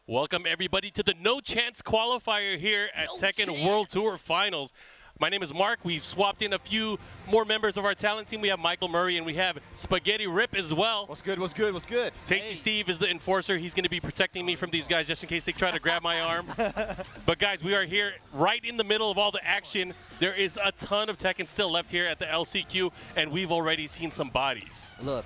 Welcome everybody to the No Chance qualifier here at Tekken World Tour Finals. My name is Mark. We've swapped in a few more members of our talent team. We have Michael Murray and we have Spaghetti Rip as well. What's good, what's good, what's good? Tasty Steve is the enforcer. He's going to be protecting me from these guys just in case they try to grab my arm. But guys, we are here right in the middle of all the action. There is a ton of Tekken still left here at the LCQ, and we've already seen some bodies. Look,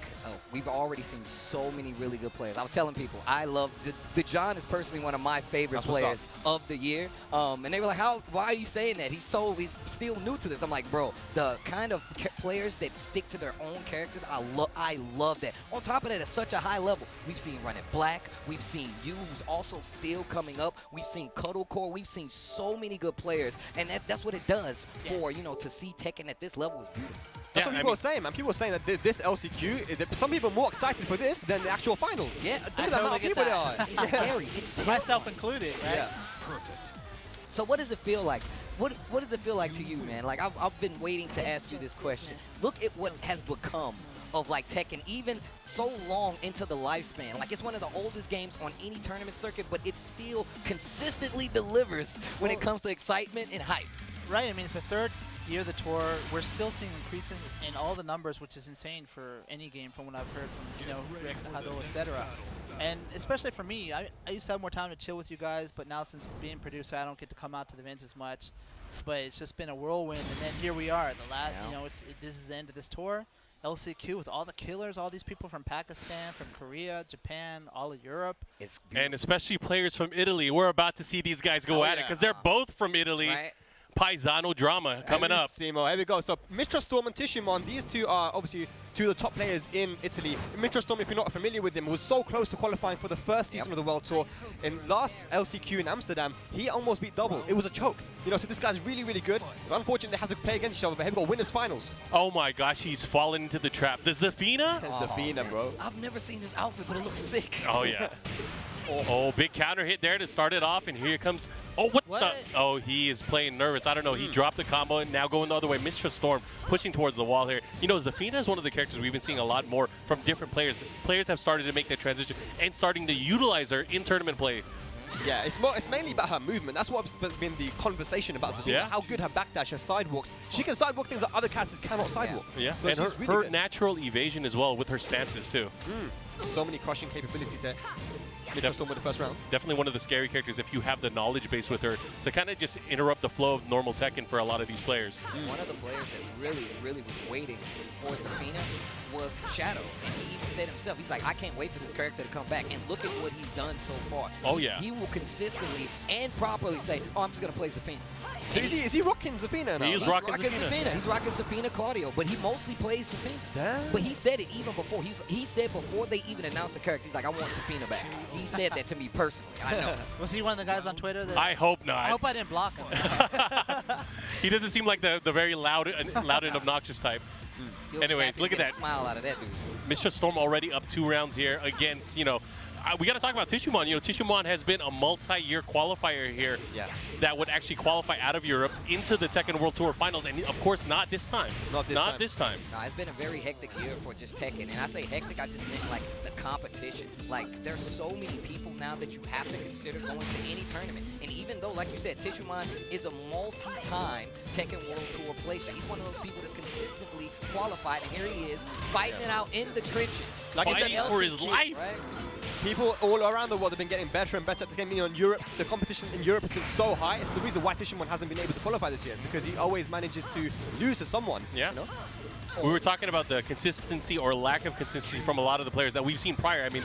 we've already seen so many really good players. I was telling people, I love the John is personally one of my favorite players of the year. And they were like, why are you saying that? He's still new to this. I'm like, bro, the kind of players that stick to their own characters, I love that. On top of that, at such a high level, we've seen Run It Black, we've seen you, who's also still coming up, we've seen Cuddlecore, we've seen so many good players, and that's what it does for, to see Tekken at this level is beautiful. That's what people are saying, man. People are saying that this LCQ, some people are more excited for this than the actual finals. Yeah, look at the amount of people there are. It's scary. It's myself included, right? Yeah. Perfect. So what does it feel like? What does it feel like to you, man? Like, I've been waiting to ask you this question. Look at what has become of like Tekken, even so long into the lifespan. Like, it's one of the oldest games on any tournament circuit, but it still consistently delivers when it comes to excitement and hype. Right. I mean, it's the third year of the tour. We're still seeing increasing in all the numbers, which is insane for any game from what I've heard from, Rick, Hado, etc. And especially for me, I used to have more time to chill with you guys, but now since being producer, I don't get to come out to the events as much. But it's just been a whirlwind, and then here we are. The last, this is the end of this tour. LCQ with all the killers, all these people from Pakistan, from Korea, Japan, all of Europe. And especially players from Italy. We're about to see these guys go at it because they're both from Italy. Right? Paisano drama coming up. Here we go. So Mr. Storm and Tishimon, these two are obviously two of the top players in Italy. Mr. Storm, if you're not familiar with him, was so close to qualifying for the first season of the World Tour. In last LCQ in Amsterdam, he almost beat double. It was a choke. So this guy's really, really good. But unfortunately, they have to play against each other. But here we go, winners finals. Oh my gosh, he's fallen into the trap. The Zafina? Zafina, bro. I've never seen this outfit, but it looks sick. Oh yeah. Oh, big counter hit there to start it off, and here comes. Oh, what the? Oh, he is playing nervous. I don't know. He dropped the combo and now going the other way. Mr. Storm pushing towards the wall here. Zafina is one of the characters we've been seeing a lot more from different players. Players have started to make that transition and starting to utilize her in tournament play. Yeah, it's mainly about her movement. That's what's been the conversation about Zafina. Yeah. How good her backdash, her sidewalks. She can sidewalk things that other characters cannot sidewalk. Yeah, so and she's her really natural evasion as well with her stances too. So many crushing capabilities here. Mr. Storm with the first round. Definitely one of the scary characters if you have the knowledge base with her to kind of just interrupt the flow of normal Tekken for a lot of these players. One of the players that really was waiting for Zafina was Shadow. And he even said himself, he's like, I can't wait for this character to come back. And look at what he's done so far. Oh, yeah. He will consistently and properly say, oh, I'm just going to play Zafina. So is he rocking Zafina now? He's rocking Zafina. He's rocking Zafina Claudio, but he mostly plays Zafina. Damn. But he said it even before. He said before they even announced the character, he's like, I want Zafina back. He said that to me personally. I know. Was he one of the guys on Twitter? That I hope not. I hope I didn't block him. He doesn't seem like the very loud and obnoxious type. Anyways, look at that. Smile out of that dude. Mr. Storm already up 2 rounds here against, we got to talk about Tishimon. Tishimon has been a multi-year qualifier here that would actually qualify out of Europe into the Tekken World Tour Finals, and of course not this time. Not this time. No, it's been a very hectic year for just Tekken, and I say hectic, I just meant like the competition. Like, there's so many people now that you have to consider going to any tournament, and even though, like you said, Tishimon is a multi-time Tekken World Tour player, he's one of those people that's consistently qualified, and here he is fighting it out in the trenches, like fighting for his life. Right? People all around the world have been getting better and better at the game. In Europe, the competition in Europe has been so high. It's the reason why Tishimon hasn't been able to qualify this year, because he always manages to lose to someone. Yeah. We were talking about the consistency or lack of consistency from a lot of the players that we've seen prior. I mean,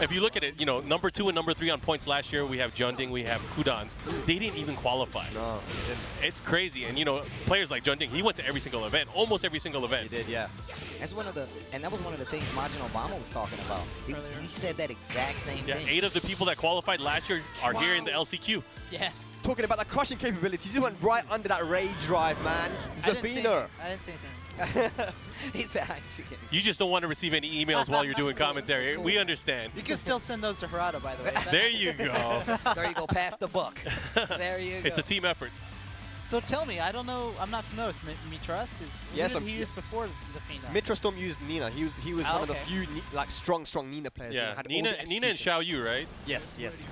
if you look at it, number 2 and number 3 on points last year, we have Junding, we have Kudans. They didn't even qualify. No, they didn't. It's crazy. And, players like Junding, he went to every single event, almost every single event. He did, yeah. That was one of the things Majin Obama was talking about. He said that exact same thing. 8 of the people that qualified last year are here in the LCQ. Yeah. Talking about the crushing capabilities, he went right under that rage drive, man. Zafina. I didn't see anything. He said, I see it. You just don't want to receive any emails while you're doing commentary. We understand. You can still send those to Harada, by the way. There you go. There you go, pass the buck. There you go. It's a team effort. So tell me, I don't know, I'm not familiar with Mitrust. Yeah, Who so did he use before Zafina? Mitra Storm used Nina. He was one of the few like strong Nina players. who Yeah, had all Nina the and execution. Xiao Yu, right? Yes, yes.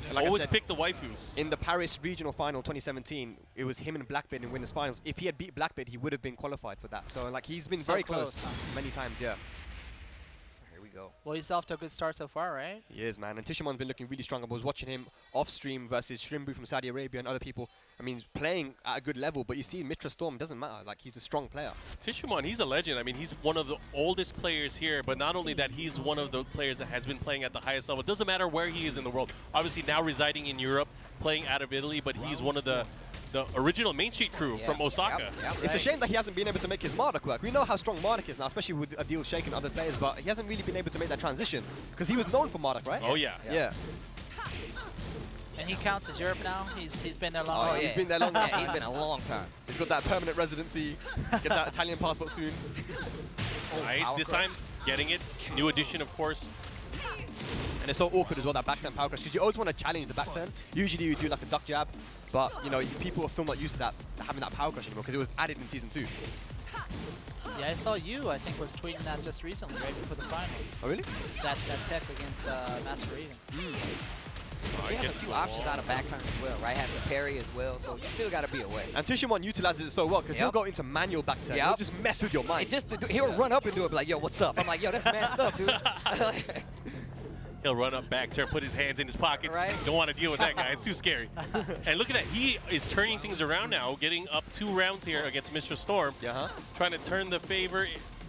And like I Always said, pick the waifus. in the Paris regional final 2017, it was him and Blackbeard in winners finals. If he had beat Blackbeard, he would have been qualified for that. So like he's been So very close, close huh? many times. Yeah, Here we go. Well, he's off to a good start so far, right? he is, man. And Tishimon's been looking really strong. I was watching him off stream versus Shrimbu from Saudi Arabia and other people. I mean, he's playing at a good level, but you see, Mitra Storm doesn't matter. Like he's a strong player. Tishumon, he's a legend. I mean, he's one of the oldest players here, but not only that, he's one of the players that has been playing at the highest level. It doesn't matter where he is in the world. Obviously, now residing in Europe, playing out of Italy, but he's one of the original Main Street crew from Osaka. Yep. It's a shame that he hasn't been able to make his Marduk work. We know how strong Marduk is now, especially with Adil Sheikh and other players, but he hasn't really been able to make that transition because he was known for Marduk, right? Oh, yeah. Yeah. And he counts as Europe now. He's been there long. Oh, time. yeah. He's been there long Yeah, enough. he's been a long time. He's got that permanent residency. Get that Italian passport soon. Nice. power This crush. time, getting it. New addition, of course. And it's so awkward as well, that back turn power crush, because you always want to challenge the back turn. Usually you do like a duck jab, but you know, people are still not used to that, having that power crush anymore, because it was added in Season 2. Yeah, I saw you, I think, was tweeting that just recently, right before the finals. Oh, really? That tech against Masquerading. He has a few options out of back turn as well, right? Has the parry as well, so you still got to be away. And Tishimon utilizes it so well, because he'll Yep. go into manual back turn. Yep. He'll just mess with your mind. It just he'll run up and do it, be like, yo, what's up? I'm like, yo, that's messed up, dude. He'll run up back, put his hands in his pockets. Right. Don't want to deal with that guy. It's too scary. And look at that. He is turning things around now, getting up 2 rounds here against Mr. Storm. Yeah, huh? Trying to turn the favor.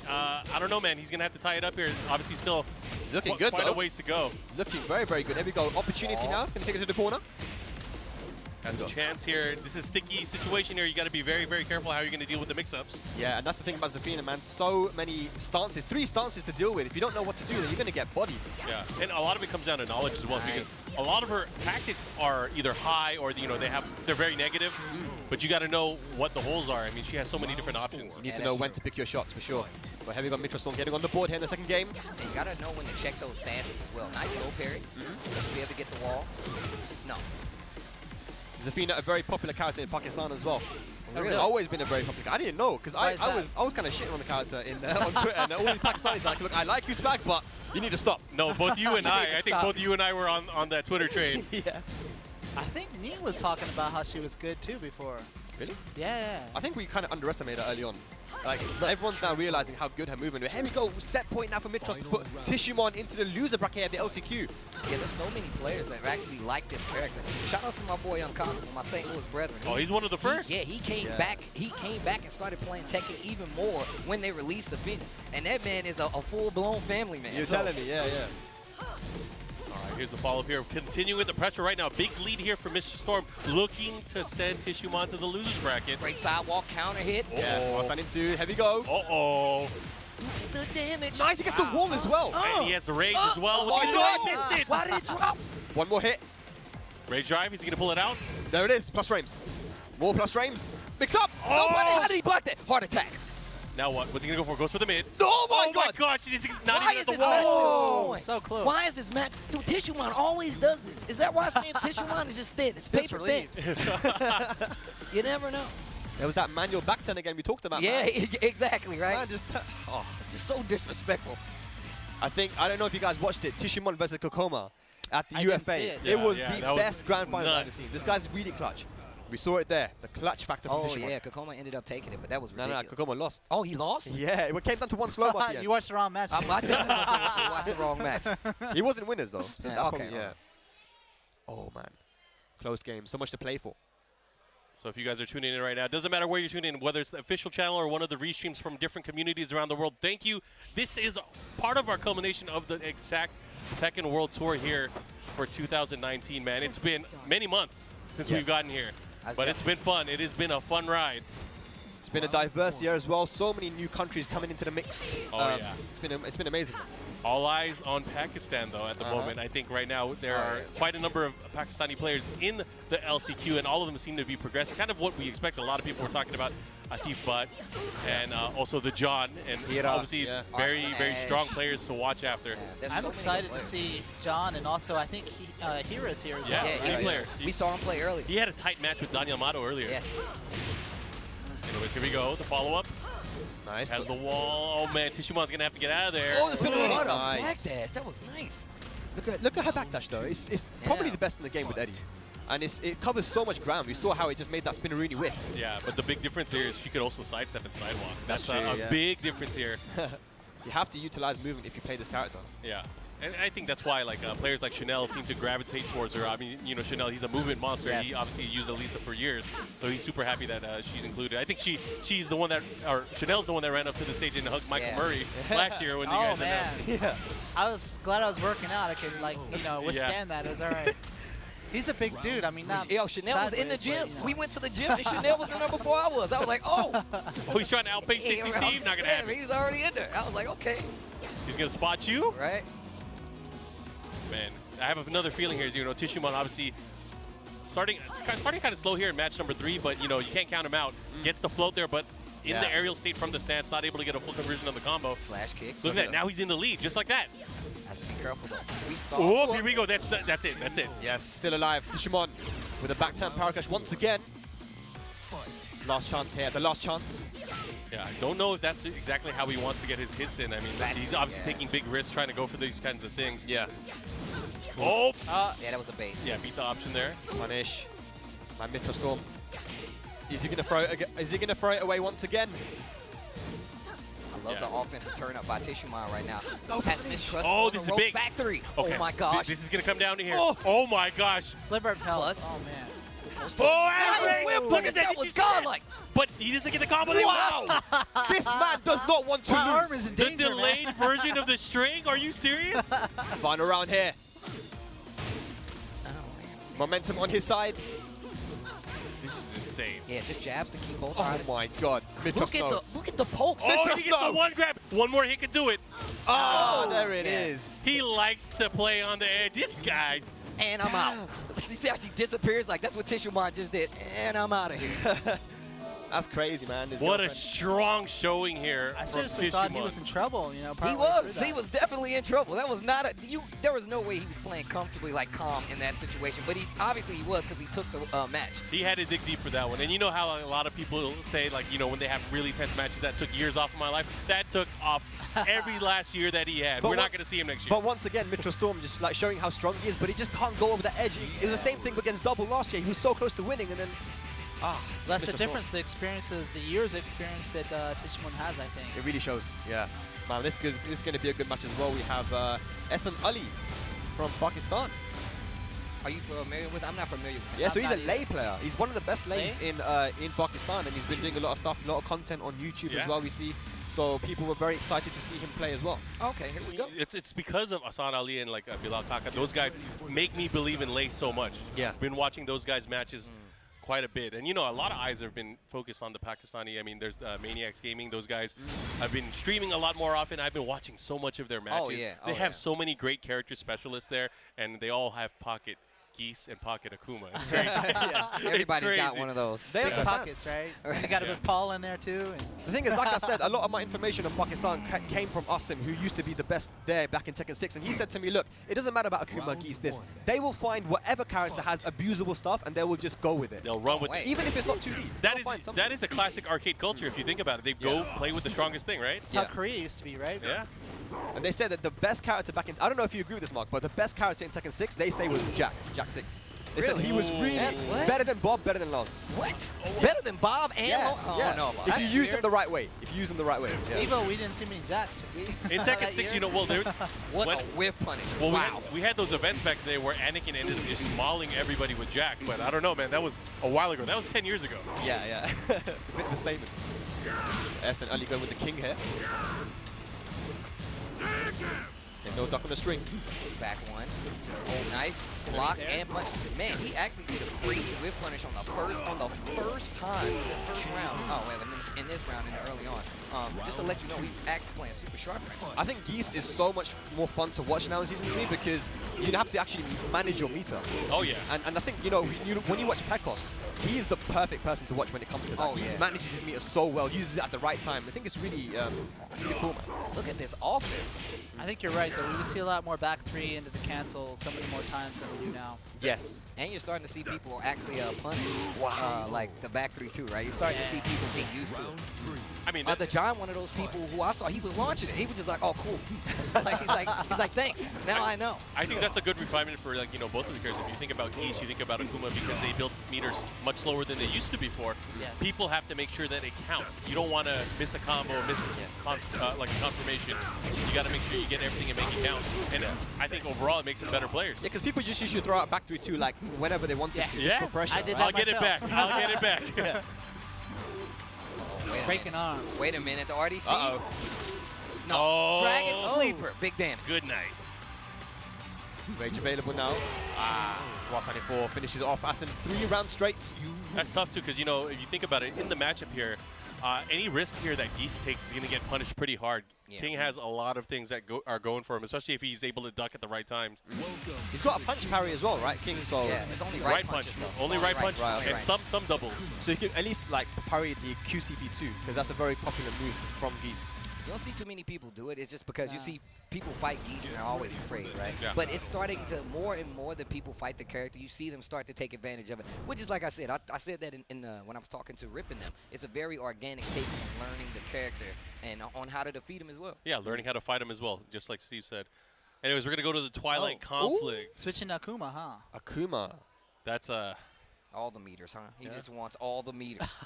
I don't know, man. He's going to have to tie it up here. Obviously, still Looking good, quite though. a ways to go. Looking very, very good. There we go. Opportunity now. It's going to take it to the corner. Has a chance here. This is a sticky situation here. You got to be very, very careful how you're going to deal with the mix-ups. Yeah, and that's the thing about Zafina, man. So many stances, 3 stances to deal with. If you don't know what to do, then you're going to get bodied. Yeah, and a lot of it comes down to knowledge as well, Nice. because a lot of her tactics are either high or they're very negative. But you got to know what the holes are. I mean, she has so many different options. You need Yeah, to that's know when true. to pick your shots, for sure. But here we got Mitra Storm getting on the board here in the second game. And you got to know when to check those stances as well. Nice low parry. Be able to get the wall. No. Zafina, a very popular character in Pakistan as well. Really? Always been a very popular. I didn't know, because Why I is that? was kind of shitting on the character on Twitter, and all these Pakistanis are like, look, I like you, Spag, but you need to stop. No, both you and You I need to think stop. both you and I were on that Twitter train. Yeah. I think Neen was talking about how she was good too before. Really? Yeah. I think we kind of underestimated her early on. Like, everyone's now realizing how good her movement is. Here we go, set point now for Mitros to put Tishumon into the loser bracket at the LCQ. Yeah, there's so many players that actually like this character. Shout out to my boy Uncommon, my St. Louis brethren. Oh, he's one of the first. Yeah, he came Yeah. back. He came back and started playing Tekken even more when they released Zafina. And that man is a full-blown family man. You're So- telling me, yeah. All right, here's the follow-up here. Continuing with the pressure right now. Big lead here for Mr. Storm, looking to send Tishumon to the losers bracket. Great sidewalk counter hit. Yeah, one into, here we go. Uh-oh. The damage. Nice, he gets the wall as well. And he has the rage as well. What's my he gonna do? God. I missed it. Why did it drop? One more hit. Rage drive, is he going to pull it out? There it is, plus frames. More plus frames. Mix up. No, how did he block that? Heart attack. Now what? What's he going to go for? Goes for the mid. Oh my Oh God. my gosh, he's not Why even is at the this wall. match Oh, going? so close. Why is this match? Dude, Tishumon always does this. Is that why his name Tishumon is just thin? It's Just paper thin. relieved. You never know. There was that manual back turn again we talked about. Yeah, man. exactly, right? Man, just, oh. It's just so disrespectful. I don't know if you guys watched it, Tishimon versus Kokoma at the I UFA. didn't see it. Yeah, was yeah, the that was best grand final I've ever nuts. seen. This guy's really clutch. We saw it there, the clutch factor from Oh, Tishimon. yeah, Kokoma ended up taking it, but that was No, ridiculous. Kokoma lost. Oh, he lost? Yeah, it came down to one slow at the You end. watched the wrong match. I definitely watched the wrong match. He wasn't winners though. So Yeah, that's okay, probably, yeah. okay. Oh man, close game. So much to play for. So if you guys are tuning in right now, it doesn't matter where you're tuning in, whether it's the official channel or one of the restreams from different communities around the world. Thank you. This is part of our culmination of the exact Tekken World Tour here for 2019, man. It's been many months since Yes. we've gotten here, That's but it's been fun. It has been a fun ride. It's been a diverse year as well. So many new countries coming into the mix. Oh, yeah. It's been amazing. All eyes on Pakistan, though, at the moment. I think right now there are quite a number of Pakistani players in the LCQ, and all of them seem to be progressing. Kind of what we expect. A lot of people were talking about Atif Butt and also the John, and obviously very strong players to watch after. Yeah, I'm excited to see John, and also I think Hira's here as well. Yeah, he player. We saw him play early. He had a tight match with Daniel Mato earlier. Yes. Anyways, here we go. The follow-up. Nice. Has the wall. Oh, man. Tishumon's going to have to get out of there. Oh, there's been a lot of Nice. backdash. That was nice. Look at her backdash though. It's probably the best in the game with Eddie. And it covers so much ground. We saw how it just made that spinneroonie whiff. Yeah, but the big difference here is she could also sidestep and sidewalk. That's true, a big difference here. You have to utilize movement if you play this character. Yeah. And I think that's why players like Chanel seem to gravitate towards her. I mean, you know, Chanel, he's a movement monster. Yes. He obviously used Elisa for years, so he's super happy that she's included. I think she's the one that, or Chanel's the one that ran up to the stage and hugged Michael Murray last year when you guys announced. Yeah. I was glad I was working out. I could withstand that. It was all right. He's a big dude. I mean, not Yo, Chanel was in the sideways, gym. but, We went to the gym, and Chanel was in there before I was. I was like, oh. Oh, he's trying to outpace 60 Steve? Not going to happen. He was already in there. I was like, okay. He's going to spot you? Right. Man, I have another feeling here. You know, Tishumon obviously starting kind of slow here in match number 3, but you know you can't count him out. Gets the float there, but in the aerial state from the stance, not able to get a full conversion on the combo. Slash kick. Look at that. Now he's in the lead, just like that. Has to be careful though. We saw. Oh, here we go. That's it. That's it. Yes, still alive. Digimon with a back turn power crash once again. Last chance here. The last chance. Yeah, I don't know if that's exactly how he wants to get his hits in. I mean, he's obviously taking big risks trying to go for these kinds of things. Yeah. Oh! Yeah, that was a bait. Yeah, beat the option there. Punish. My Mithra Storm. Is he gonna throw it? Is he gonna throw it away once again? I love the offensive turn up by Tishumon right now. Has mistrust. Oh, on this the is big. Back 3. Okay. Oh my gosh. This is gonna come down to here. Oh. Oh my gosh. Sliver of health. Plus. Oh man. Oh, Whip, look at that. that Did was you see that? godlike. But he doesn't get the combo. Wow! This man does not want to My arm lose. is in The danger, delayed man. version of the string? Are you serious? Final round here. Momentum on his side. This is insane. Yeah, just jabs to keep both Oh artists. my god. Mithra Snow. Look at the pokes. Oh, he gets the one grab. One more, he can do it. Oh, there it Yeah. is. He likes to play on the edge. This guy. And I'm out. You see how she disappears? Like, that's what Tishumon just did. And I'm out of here. That's crazy, man. His What a girlfriend. strong showing here. I from seriously thought he Tishumon. was in trouble. You know, He partway was. through He that. was definitely in trouble. That was not a. There was no way he was playing comfortably, like calm in that situation. But he obviously he was because he took the match. He had to dig deep for that one. And you know how a lot of people say, like, you know, when they have really tense matches that took years off of my life, that took off every last year that he had. But We're not what- going to see him next year. But once again, Mithra Storm just like showing how strong he is, but he just can't go over the edge. It was the same thing against Double last year. He was so close to winning, and then That's the Mithra Storm. difference, the experiences, the years of experience that Tishumon has, I think. It really shows. Yeah, man, this is going to be a good match as well. We have Ehsan Ali from Pakistan. Are you familiar with? I'm not familiar with him. Yeah, so he's not a lay player. He's one of the best lanes Lay? in Pakistan, and he's been doing a lot of stuff, a lot of content on YouTube Yeah. as well. We see, so people were very excited to see him play as well. Okay, here we go. It's because of Hassan Ali and like Bilal Kaka. Those guys make me believe in Lay so much. Yeah. Been watching those guys' matches quite a bit. And you know, a lot of eyes have been focused on the Pakistani. I mean, there's Maniacs Gaming. Those guys have been streaming a lot more often. I've been watching so much of their matches. yeah. They Oh, have yeah. so many great character specialists there, and they all have pocket Geese and pocket Akuma. It's crazy. Everybody's it's got crazy. one of those. They Big understand. pockets, right? And you got a bit Paul in there too. And The thing is, like I said, a lot of my information on Pakistan came from Asim, who used to be the best there back in Tekken 6, and he said to me, look, it doesn't matter about Akuma, Geese, this. They will find whatever character has abusable stuff, and they will just go with it. They'll run with wait. it. Even if it's not 2D. That they'll is find something. that is a classic arcade culture if you think about it. They go play with the strongest thing, right? that's Yeah. how Korea used to be, right? Yeah. And they said that the best character back in, I don't know if you agree with this, Mark, but the best character in Tekken 6, they say was Jack 6. They said he was really That's what? better than Bob, better than Lars. What? Better than Bob and Lo? Oh, yeah. no. If That's you use them weird. the right way. If you use them the right way. Yeah. Evo, we didn't see many jacks, did we? In Tekken 6, you know, well, there. What when- a whiff punish. Well, Wow. we had those events back then where Anakin ended up just mauling everybody with Jack, but I don't know, man. That was a while ago. That was 10 years ago. Yeah. A bit of a statement. Ehsan Ali going with the king here. There's no duck on the string. Back one. Oh, nice block and punch. Man, he actually did a crazy whip punish on the first time in this first round. Oh, well, in this round and early on. Just to let you know, he's actually playing super sharp right now. I think Geese is so much more fun to watch now in Season 3 because you have to actually manage your meter. Oh, yeah. And I think, you know, when you watch Pekos, he is the perfect person to watch when it comes to that. Oh, yeah. He manages his meter so well, uses it at the right time. I think it's really, really cool, man. Look at this offense. I think you're right, though. We would see a lot more back three into the cancel so many more times than we do now. Yes. And you're starting to see people actually punish like the back 3-2, right? You're starting to see people get used to it. I mean, The John, one of those people who I saw, he was launching it. He was just like, oh, cool. Like, he's like, thanks. Now I know. I think that's a good refinement for, like, you know, both of the characters. If you think about Geese, you think about Akuma because they build meters much slower than they used to before. Yes. People have to make sure that it counts. You don't want to miss a combo, miss like a confirmation. You got to make sure you get everything and make it count. And I think overall it makes them better players. Yeah, because people just usually throw out back 3-2 like whenever they want to. Yeah. Just put pressure. I did right? that I'll get it back. I'll get it back. Yeah. Wait a Breaking minute. arms. Wait a minute. The RDC. Uh-oh. No. Oh. Dragon Sleeper. Big damage. Good night. Rage available now. Whilst 94 finishes off Asin 3 rounds straight. That's tough too, because you know if you think about it, in the matchup here, any risk here that Geese takes is going to get punished pretty hard. Yeah. King has a lot of things that are going for him, especially if he's able to duck at the right times. He's got a punch parry as well, right, King? So, Yeah, it's only Right punches, punch, though. only right punch, right, and right. some doubles. so he can at least like parry the QCP2 because that's a very popular move from Geese. You don't see too many people do it. It's just because you see people fight Geese and they're always afraid, right? Yeah. But it's starting to, more and more that people fight the character, you see them start to take advantage of it. Which is like I said, I said that when I was talking to Rip and them. It's a very organic take on learning the character and on how to defeat him as well. Yeah, learning how to fight him as well, just like Steve said. Anyways, we're going to go to the Twilight Conflict. Switching to Akuma, huh? Akuma. That's All the meters, huh? He Yeah. just wants all the meters.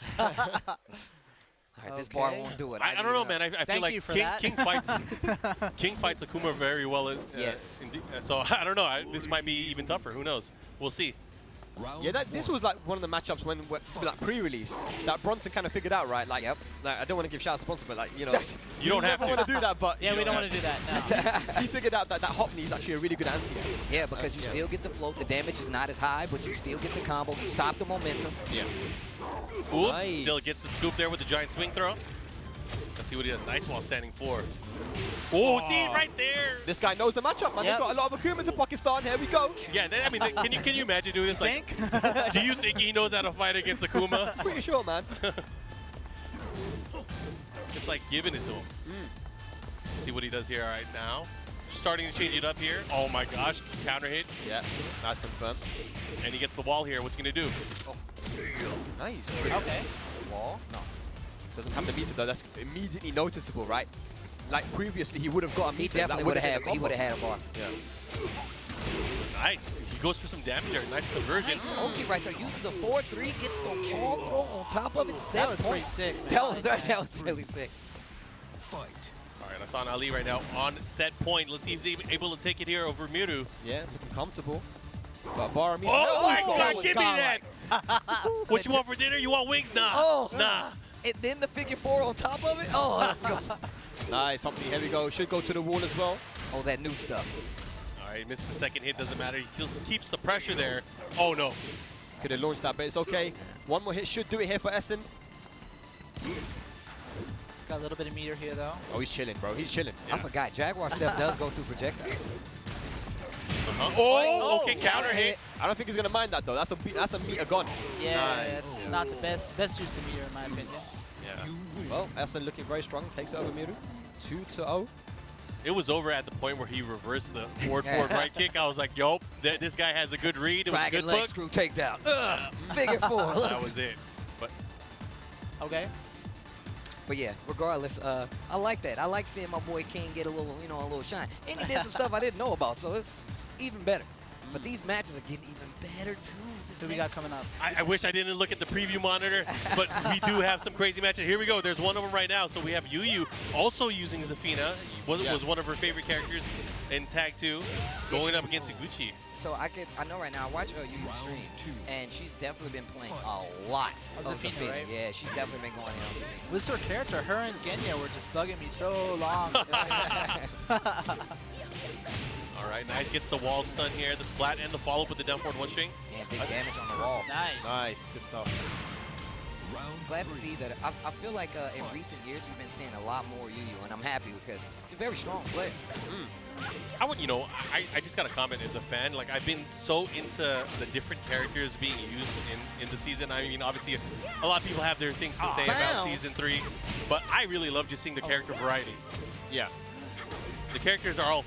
All right, this bar Okay. won't do it. I don't know, man. I feel Thank like you for King, that. King fights King fights Akuma very well. Yes. So I don't know. This might be even tougher. Who knows? We'll see. Yeah, this was like one of the matchups when like pre-release that Bronson kind of figured out, right? Like, like I don't want to give shout out to sponsor, but like you know, You don't have never to. want to do that. But Yeah, we don't have want to do that, no. he figured out that hop knee is actually a really good anti. Yeah, because you still get the float. The damage is not as high, but you still get the combo. You stop the momentum. Yeah. Oops. Nice. Still gets the scoop there with the giant swing throw. Let's see what he does. Nice while standing floor. Oh, see right there. This guy knows the matchup, man. Yep. They've got a lot of Akuma to Pakistan. Here we go. Yeah, I mean, can you imagine doing this? Like, do you think he knows how to fight against Akuma? Pretty sure, man. It's like giving it to him. Let's see what he does here. All right, now starting to change it up here. Oh my gosh, counter hit, Yeah, nice confirm. and he gets the wall here. What's he gonna do? Nice. Okay. Wall? No. Doesn't have the meter though. That's immediately noticeable, right? Like previously, he would have got a meter. He that definitely would've would hit have the had. He combo. would have had a bar. Yeah. Nice. He goes for some damage there. Nice conversion. Nice Oki right there. Uses the 4-3, gets the wall throw on top of it. That was pretty sick, man. That was really sick. All right, Hassan Ali right now on set point. Let's see if he's able to take it here over Miru. Yeah, looking comfortable. But bar meter. Oh my oh, God, was give me that! godlike. What you want for dinner? You want wings? Nah. Oh. Nah. And then the figure 4 on top of it. Oh, let's go. Nice, Humphrey. Here we go. Should go to the wall as well. Oh, that new stuff. All right, missed the second hit. Doesn't matter. He just keeps the pressure there. Oh no. Could have launched that, but it's okay. One more hit should do it here for Essen. He's got a little bit of meter here, though. Oh, he's chilling, bro. He's chilling. I forgot. Jaguar step does go through projectile. Oh, okay, counter hit. I don't think he's gonna mind that though. That's a meter gone. Yeah, Nice. it's not the best use of meter, in my opinion. Yeah. Well, Essen looking very strong. Takes it over Miru. 2-0. It was over at the point where he reversed the forward right kick. I was like, yo, this guy has a good read. It was a Dragon good leg look. screw takedown. Figure 4. That was it. But Okay. But yeah, regardless, I like that. I like seeing my boy King get a little, a little shine. And he did some stuff I didn't know about, so it's even better. But these matches are getting even better too. Who we got coming up? I wish I didn't look at the preview monitor, but we do have some crazy matches. Here we go. There's one of them right now. So we have Yu also using Zafina. Was one of her favorite characters in Tag 2, going up against Iguchi. So I know right now, I watch Yu stream, and she's definitely been playing a lot of Zafina. Right? Yeah, she's definitely been going in on Zafina. With her character, her and Genya were just bugging me so long. All right, nice. Gets the wall stun here. The splat and the follow-up with the down forward one string. Yeah, big damage on the wall. Nice. Nice, good stuff. Glad to see that. I feel like in recent years we've been seeing a lot more Yu, and I'm happy because it's a very strong player. I just got to comment as a fan. Like, I've been so into the different characters being used in the season. I mean, obviously, a lot of people have their things to say about Season 3, but I really love just seeing the character variety. Yeah. The characters are all...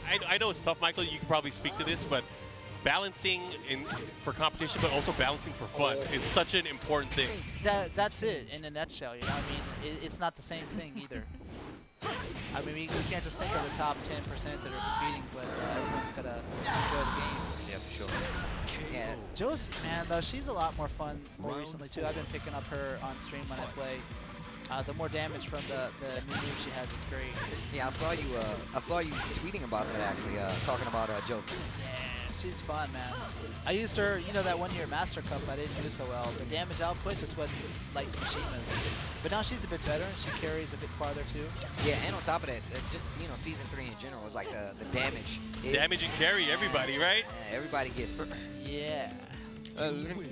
And I know it's tough, Michael, you can probably speak to this, but balancing for competition, but also balancing for fun is such an important thing. That's it in a nutshell. You know, I mean, it's not the same thing either. I mean, we can't just think of the top 10% that are competing, but everyone's got to enjoy the game. Yeah, for sure. Yeah. Josie, man, though, she's a lot more fun more recently, too. I've been picking up her on stream when I play. The more damage from the new move she has is great. Yeah, I saw you tweeting about that actually, talking about Josie. Yeah, she's fun, man. I used her, you know, that 1 year Master Cup. I didn't do so well. The damage output just wasn't like Mishima's. But now she's a bit better, and she carries a bit farther too. Yeah, and on top of that, just Season 3 in general is like the damage. Damage and carry everybody, right? Yeah, everybody gets it. Yeah.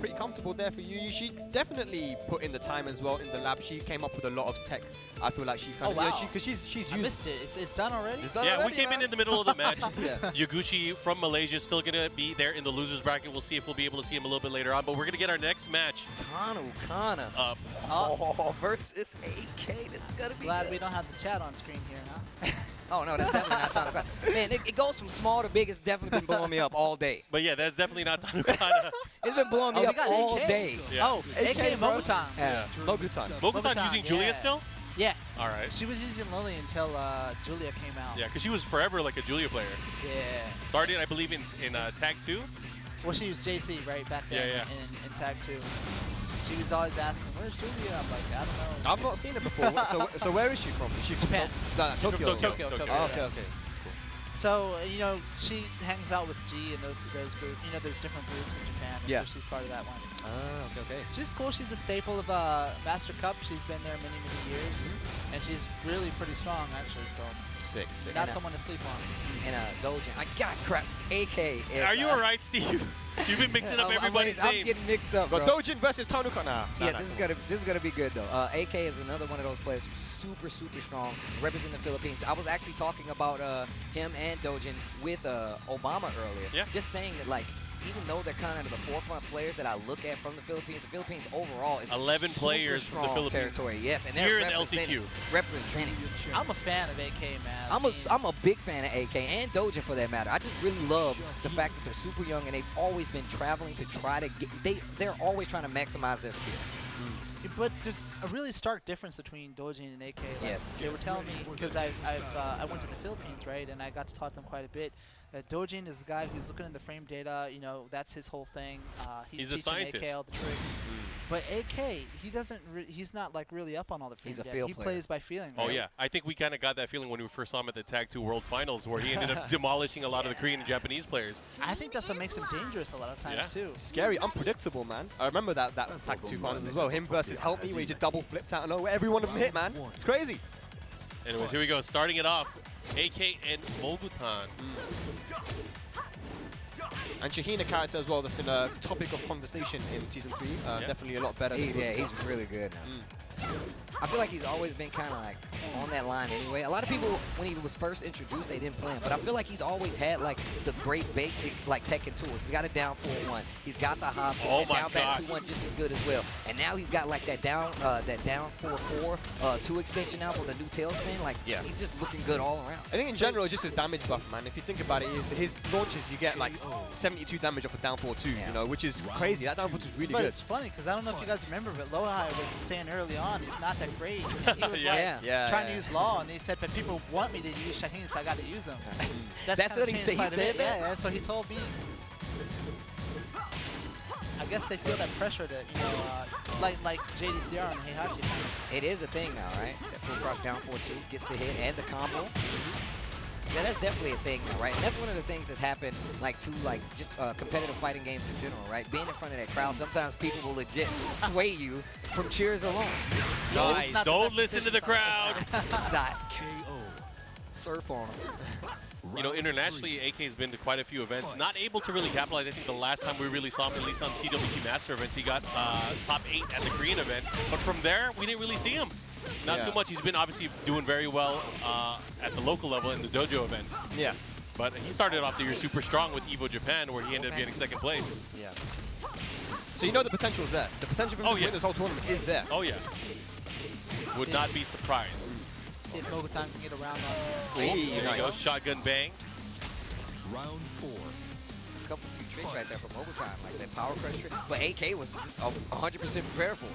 Pretty comfortable there for you. She definitely put in the time as well in the lab. She came up with a lot of tech. I feel like she's kind of... wow. Because she's used... I missed it. It's done already? It's done Yeah, already, we came man. in the middle of the match. Yeah. Yaguchi from Malaysia is still going to be there in the loser's bracket. We'll see if we'll be able to see him a little bit later on. But we're going to get our next match Tanu Kana up. Versus AK. This is going to be Glad good. we don't have the chat on screen here, huh? Oh, no, that's definitely not Tanu Kana. Man, it goes from small to big. It's definitely been blowing me up all day. But yeah, that's definitely not Tanukana. It's been blowing me we up got all AK. day. Yeah. Oh, AK, AK bro. Mogutan. Yeah. Mogutan. Mogutan using Julia yeah. still? Yeah. All right. She was using Lily until Julia came out. Yeah, because she was forever like a Julia player. Yeah. Started, I believe, in Tag 2. Well, she was JC, right, back then Yeah, in Tag 2. She was always asking, where's Julia? I'm like, I don't know. I've not seen her before. So where is she from? Is she from Japan. Tokyo. Tokyo. Oh, okay. So, you know, she hangs out with G and those groups. You know, there's different groups in Japan, and Yeah. so she's part of that one. Ah, okay. She's cool. She's a staple of Master Cup. She's been there many, many years, and she's really pretty strong, actually. So, Sick. not someone to sleep on. And Dojin. I got crap. AK. Is, Are you all right, Steve? You've been mixing up everybody's I'm names. getting mixed up, Got bro. Dojin versus Tanukana. Yeah, this is gonna be good though. AK is another one of those players who's super strong, representing the Philippines. I was actually talking about him and Dojin with Obama earlier. Yeah. Just saying that, like, even though they're kind of the forefront players that I look at from the Philippines overall is 11 super players from the strong Philippines. territory. Yes, and they're Here in the representing. I'm a fan of AK, man. I'm a big fan of AK and Dojin for that matter. I just really love the fact that they're super young and they've always been traveling to try to get. They're always trying to maximize their skill. But there's a really stark difference between Dojin and AK. Like, Yes. They were telling me, because I went to the Philippines, right, and I got to talk to them quite a bit. Dojin is the guy who's looking in the frame data. You know, that's his whole thing. He's a teaching scientist. AK all the tricks. But AK, he's not like really up on all the frame He's a data. field He player. plays by feeling. Oh, right? yeah. I think we kind of got that feeling when we first saw him at the Tag 2 World Finals, where he ended up demolishing a lot of the Korean and Japanese players. I think that's what makes him dangerous a lot of times, Yeah. too. Scary, unpredictable, man. I remember that Tag 2 finals as well. Him versus Help Me, where he just double flipped out of nowhere. Every one of them hit, man. It's crazy. Anyways, here we go. Starting it off, AK and Mogutan. And Shaheen, a character as well, that's been a topic of conversation in Season 3. Definitely a lot better. He's really good now. I feel like he's always been kind of like on that line anyway. A lot of people, when he was first introduced, they didn't play him. But I feel like he's always had like the great basic like Tekken tools. He's got a down 4-1. He's got the hop. Oh and my down back gosh. 2-1 just as good as well. And now he's got like that down 4-4 2 extension out with a new tailspin. Like he's just looking good all around. I think in general, just his damage buff, man. If you think about it, his launches, you get like 72 damage off a down 4-2, you know, which is crazy. That down 4-2 is really But good. it's funny, because I don't know if you guys remember, but Lohai was saying early on, he's not that that great. He was Yeah. like trying to use law, and he said, but people want me to use Shaheen, so I got to use them. That's what he said. He said that? Yeah, that's what he told me. I guess they feel that pressure to, you know, like JDCR and Heihachi. It is a thing now, right? That full cross down 4-2 gets the hit and the combo. Yeah, that's definitely a thing now, right? And that's one of the things that's happened, like, to, like, just competitive fighting games in general, right? Being in front of that crowd, sometimes people will legit sway you from cheers alone. Nice. Don't listen to the crowd. Not KO. Surf on them. You know, internationally, AK's been to quite a few events. Not able to really capitalize. I think the last time we really saw him, at least on TWT Master events, he got top 8 at the Korean event. But from there, we didn't really see him. Not too much. He's been obviously doing very well at the local level in the dojo events. Yeah. But he started off the year super strong with Evo Japan, where he ended up getting second place. Yeah. So you know the potential is there. The potential for him to win this whole tournament is there. Oh, yeah. Would not be surprised. See if Mogutan can get around on There you go. Shotgun bang. Round 4. A couple few tricks right there from Overtime, like that power crush trick. But AK was just 100% prepared for it.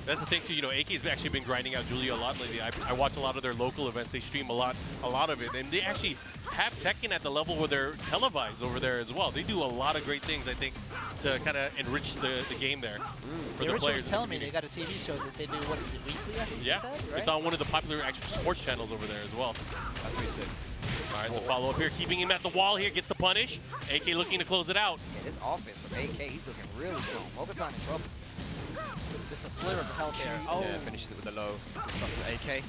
That's the thing too. You know, AK's actually been grinding out Julia a lot lately. I watch a lot of their local events. They stream a lot of it, and they actually have Tekken at the level where they're televised over there as well. They do a lot of great things, I think, to kind of enrich the game there for the Richard players. was telling me they got a TV show that they do, what is it, weekly, I think Yeah, you said, right? it's on one of the popular actual sports channels over there as well. That's pretty sick. All right, the follow up here, keeping him at the wall here, gets the punish. AK looking to close it out. Yeah, this offense from AK, he's looking really strong. Mogutan in trouble. Just a sliver of health here. Oh, Yeah, finishes it with a low. Stuff from AK.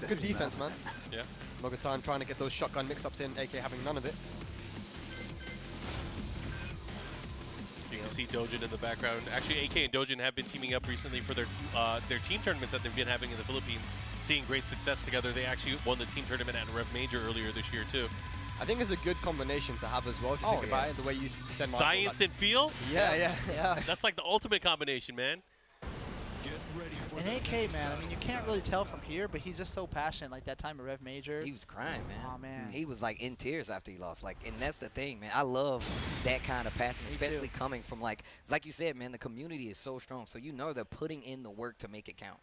Good defense, man. Yeah. Mogutan trying to get those shotgun mix-ups in, AK having none of it. You can see Dojin in the background. Actually, AK and Dojin have been teaming up recently for their team tournaments that they've been having in the Philippines, seeing great success together. They actually won the team tournament at Rev Major earlier this year, too. I think it's a good combination to have as well, if you think about it, the way you said Marco, Science and feel? Yeah. That's like the ultimate combination, man. and AK, man, I mean, you can't really tell from here, but he's just so passionate. Like that time at Rev Major. He was crying, man. Oh, man. He was like in tears after he lost. Like, and that's the thing, man. I love that kind of passion, especially coming from like you said, man. The community is so strong, so you know they're putting in the work to make it count.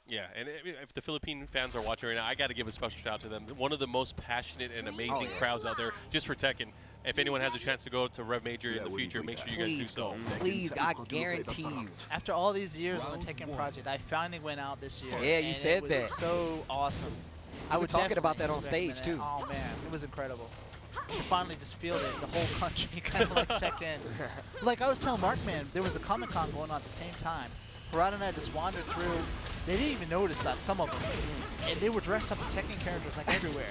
Yeah, and if the Philippine fans are watching right now, I got to give a special shout out to them. One of the most passionate and amazing crowds out there just for Tekken. If anyone has a chance to go to Rev Major in the future, make sure you guys do so. Please, I guarantee you. After all these years on the Tekken project, I finally went out this year. Yeah, you said it was that. So awesome. I was talking about that on definitely stage, too. recommend it. Oh, man, it was incredible. You finally just feel it. The whole country kind of like Tekken. Like I was telling Mark, man, there was a Comic-Con going on at the same time. Harada and I just wandered through. They didn't even notice that, some of them. And they were dressed up as Tekken characters like everywhere.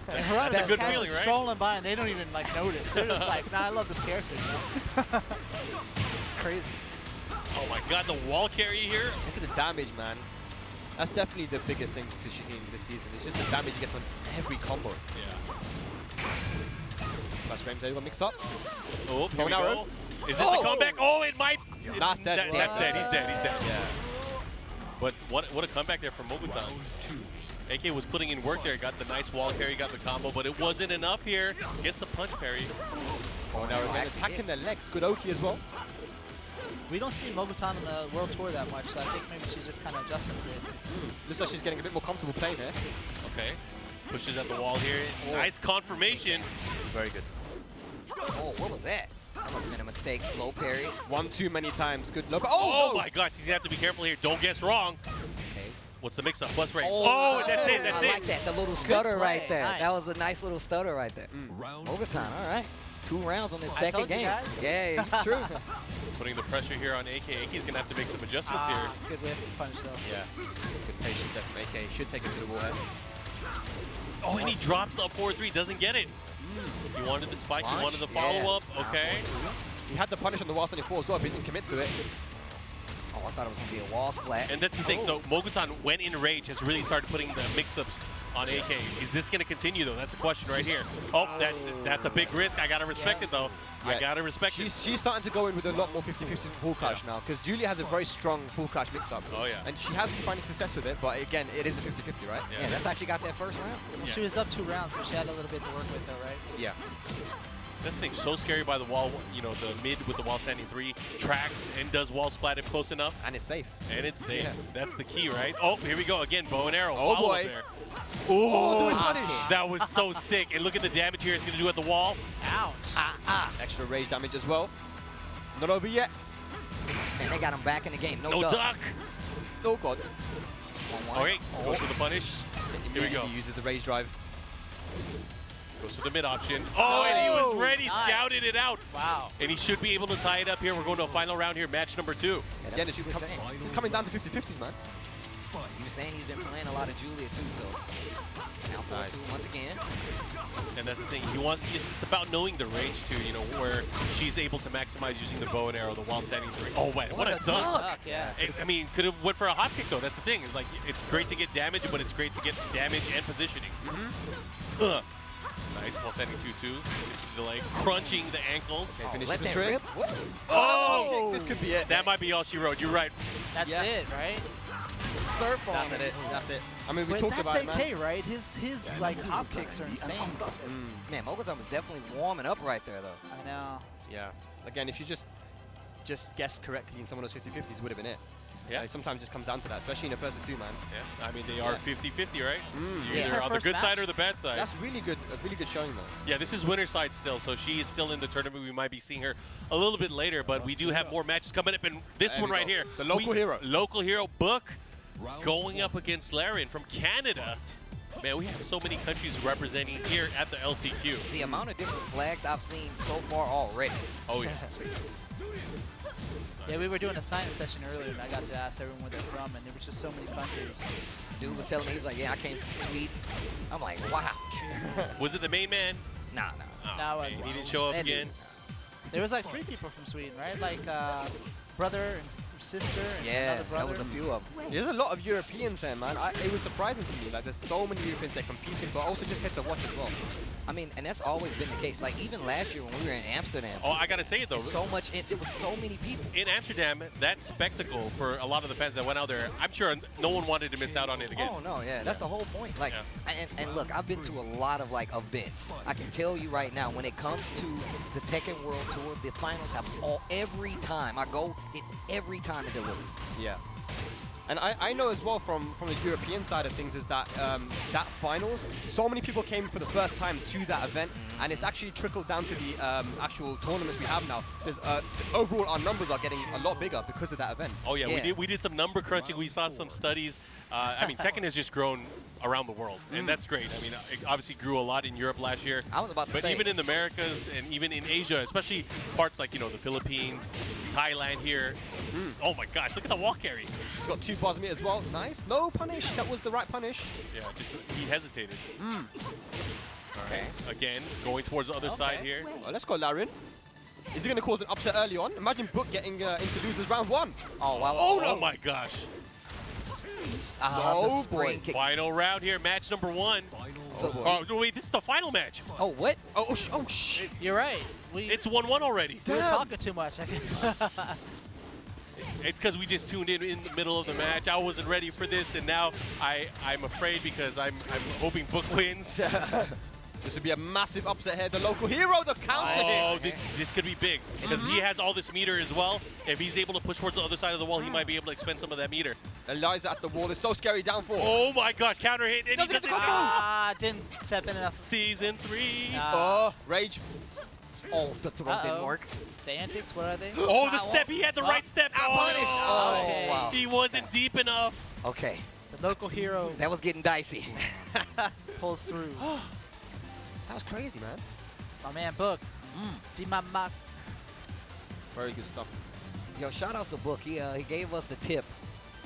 And Harada That's just a good casually feeling, right? strolling by and they don't even like notice. They're just like, nah, I love this character. You know? It's crazy. Oh my God, the wall carry here. Look at the damage, man. That's definitely the biggest thing to Shaheen this season. It's just the damage he gets on every combo. Yeah. Flash frames, everyone mix up. Oh, here we now, go. Is this the comeback? Oh, it might. That's dead. That's dead. He's dead. He's dead. Yeah. But what a comeback there from Mogutan. AK was putting in work there. Got the nice wall carry, got the combo, but it wasn't enough here. Gets the punch parry. Oh, now we're attacking their legs. Good Oki as well. We don't see Mogutan on the World Tour that much, so I think maybe she's just kind of adjusting to it. Looks like she's getting a bit more comfortable playing here. Okay. Pushes at the wall here. Nice confirmation. Very good. Oh, what was that? That must have been a mistake. Low parry. One too many times. Good look. Oh, no. my gosh, he's gonna have to be careful here. Don't guess wrong. Okay. What's the mix-up? Plus range. Oh, Oh, that's it. That's I it. like that. The little stutter play. right there. Nice. That was a nice little stutter right there. Round Overtime. All right. 2 rounds on this I second told you game. guys. Yeah, it's true. Putting the pressure here on AK. AK's gonna have to make some adjustments here. Good whiff punch though. Yeah. Good patience there from AK. Should take it to the wall here. Oh, and he drops up 4-3. Doesn't get it. He wanted the spike. He Launch? wanted the Yeah. follow-up. Okay. He had the punish on the wall 74 as well, but he didn't commit to it. Oh, I thought it was going to be a wall splat. And that's the thing. So Mogutan, when in rage, has really started putting the mix-ups on AK. Is this going to continue, though? That's a question right here. Oh, that's a big risk. I got to respect it, though. I Yeah. got to respect it. She's starting to go in with a lot more 50-50 full crouch now, because Julia has a very strong full crouch mix-up. Oh, yeah. And she has been finding success with it, but again, it is a 50-50, right? Yeah, that's how she got that first round. Well, she was up 2 rounds, so she had a little bit to work with though, right? Yeah. That's the thing, so scary by the wall, you know, the mid with the wall standing 3 tracks and does wall splat if close enough. And it's safe. And it's safe. Yeah. That's the key, right? Oh, here we go again, bow and arrow. Oh, Follow boy. there. Oh, Oh, doing punish. that was so sick. And look at the damage here it's going to do at the wall. Ouch. Extra rage damage as well. Not over yet. And they got him back in the game. No duck. Oh, God. Okay, goes for the punish. Here we go. He uses the rage drive. Goes for the mid option. Oh, and he was ready, Nice. scouted it out. Wow. And he should be able to tie it up here. We're going to a final round here, match number 2. Yeah, that's Again, what it's you were just saying. it's coming down to 50-50s, man. He was saying he's been playing a lot of Julia too, so now 4-2 once again. And that's the thing. He wants. It's about knowing the range too. You know where she's able to maximize using the bow and arrow, the wall standing 3. Oh wait, what a dunk! dunk. Yeah. I mean, could have went for a hop kick though. That's the thing. It's like it's great to get damage, but it's great to get damage and positioning. Nice wall standing 2-2. Like crunching the ankles. Okay, finish Let the that string. rip. What? Oh, This could be it. that might be all she wrote. You're right. That's Yeah. it, right? Surf on That's it. it. That's it. I mean, we But talked that's about it, man. AK, right? His like hop kicks are insane. Man, Mogultum is definitely warming up right there, though. I know. Yeah. Again, if you just guessed correctly in some of those 50-50s, would have been it. Yeah. Like, sometimes it just comes down to that, especially in the first 2, man. Yeah. I mean, they are 50-50, right? You're Yeah. either Her on the first good match? side or the bad side. That's really good. A really good showing, though. Yeah, this is winner side still, so she is still in the tournament. We might be seeing her a little bit later, but we do have more matches coming up. And this There one we right go. here, The local hero. local hero Book, Round going 4. up against Larian from Canada. Man, we have so many countries representing here at the LCQ. The amount of different flags I've seen so far already. Oh yeah. Yeah, we were doing a science session earlier, and I got to ask everyone where they're from, and there was just so many countries. Dude was telling me, he's like, yeah, I came from Sweden. I'm like, wow. Was it the main man? Nah. Oh, No, man, he didn't show up That again. There was like 3 people from Sweden, right? Like brother and sister and Yeah, another that brother. was a few of them. There's a lot of Europeans here, man. It was surprising to me. Like, there's so many Europeans that are competing, but also just here to watch as well. I mean, and that's always been the case. Like, even last year when we were in Amsterdam, Oh, I gotta say it though. there was so many people. In Amsterdam, that spectacle for a lot of the fans that went out there, I'm sure no one wanted to miss out on it again. Oh no, yeah, that's the whole point. Like, Yeah. and look, I've been to a lot of like events. I can tell you right now, when it comes to the Tekken World Tour, the finals have every time I go, every time it delivers. Yeah. And I know as well from the European side of things is that that finals, so many people came for the first time to that event, and it's actually trickled down to the actual tournaments we have now. There's overall our numbers are getting a lot bigger because of that event. Oh yeah, Yeah. we did some number crunching. We saw some studies. I mean, Tekken has just grown around the world, and that's great. I mean, it obviously grew a lot in Europe last year. I was about to But say, even in the Americas and even in Asia, especially parts like, you know, the Philippines, Thailand here. Oh my gosh, look at the wall carry. He's got 2 bars me as well. Nice. No punish. That was the right punish. Yeah, just he hesitated. okay. Again, going towards the other side here. Oh, let's go, Larian. Is he going to cause an upset early on? Imagine Book getting into losers round 1. Oh wow. Oh my gosh. The No, spring boy. kick. Final round here, match number 1. So- Oh, wait, this is the final match. Oh what? Oh, shit. You're right. It's 1-1 already. We were Damn. talking too much, I guess. It's because we just tuned in the middle of the match. I wasn't ready for this, and now I'm afraid because I'm hoping Book wins. This would be a massive upset here. The local hero, the counter Oh, hit. this could be big because he has all this meter as well. If he's able to push towards the other side of the wall, he might be able to expend some of that meter. Eliza at the wall is so scary. Down 4. Oh my gosh, counter hit, and Doesn't he get the doesn't. combo. Didn't step in enough. Season 3. Oh, rage. Oh, the throw didn't work. The antics, what are they? Oh, the step, he had the right step. punish. Oh Okay. wow. He wasn't deep enough. Okay, The local hero that was getting dicey. pulls through. That was crazy, man. My man Book. Dimama. Very good stuff. Yo, shout outs to Book. He gave us the tip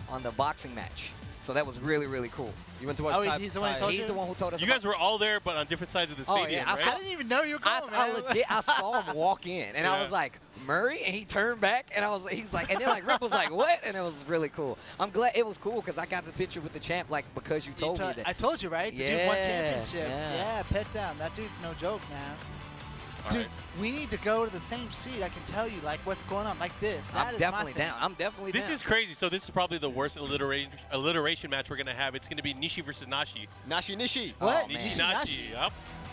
on the boxing match. So that was really, really cool. You went to watch Oh, Ty- he's the one who Ty- told He's the one who told us You about guys were all there, but on different sides of the Oh, stadium, yeah, right? I didn't even know you were I going, man. legit, I saw him walk in, and I Yeah. was like, Murray, and he turned back, and he's like, and then like Rip was like, what? And it was really cool. I'm glad it was cool because I got the picture with the champ, like because you told me that. I told you, right? The dude won Yeah, championship. yeah. Yeah, pet down. That dude's no joke, man. All Dude, right. we need to go to the same seat. I can tell you, like, what's going on, like this. That I'm is definitely my thing. down. I'm definitely This down. is crazy. So this is probably the worst alliteration match we're going to have. It's going to be Nishi versus Nashi. Nishi. What? Oh, man. Nishi Nishi Nashi. Nashi. Yep.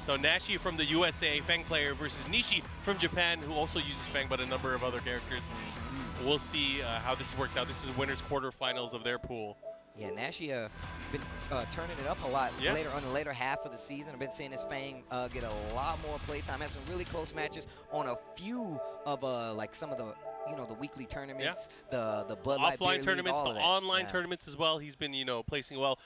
So Nashi from the USA, Fang player, versus Nishi from Japan, who also uses Fang, but a number of other characters. We'll see how this works out. This is winners quarterfinals of their pool. Yeah, Nashi been turning it up a lot Yeah. later on the later half of the season. I've been seeing his Fang get a lot more playtime. Has some really close matches on a few of like some of the the weekly tournaments, the Bud Light Beer Offline League, tournaments, all the of that. online Yeah. tournaments as well. He's been placing well.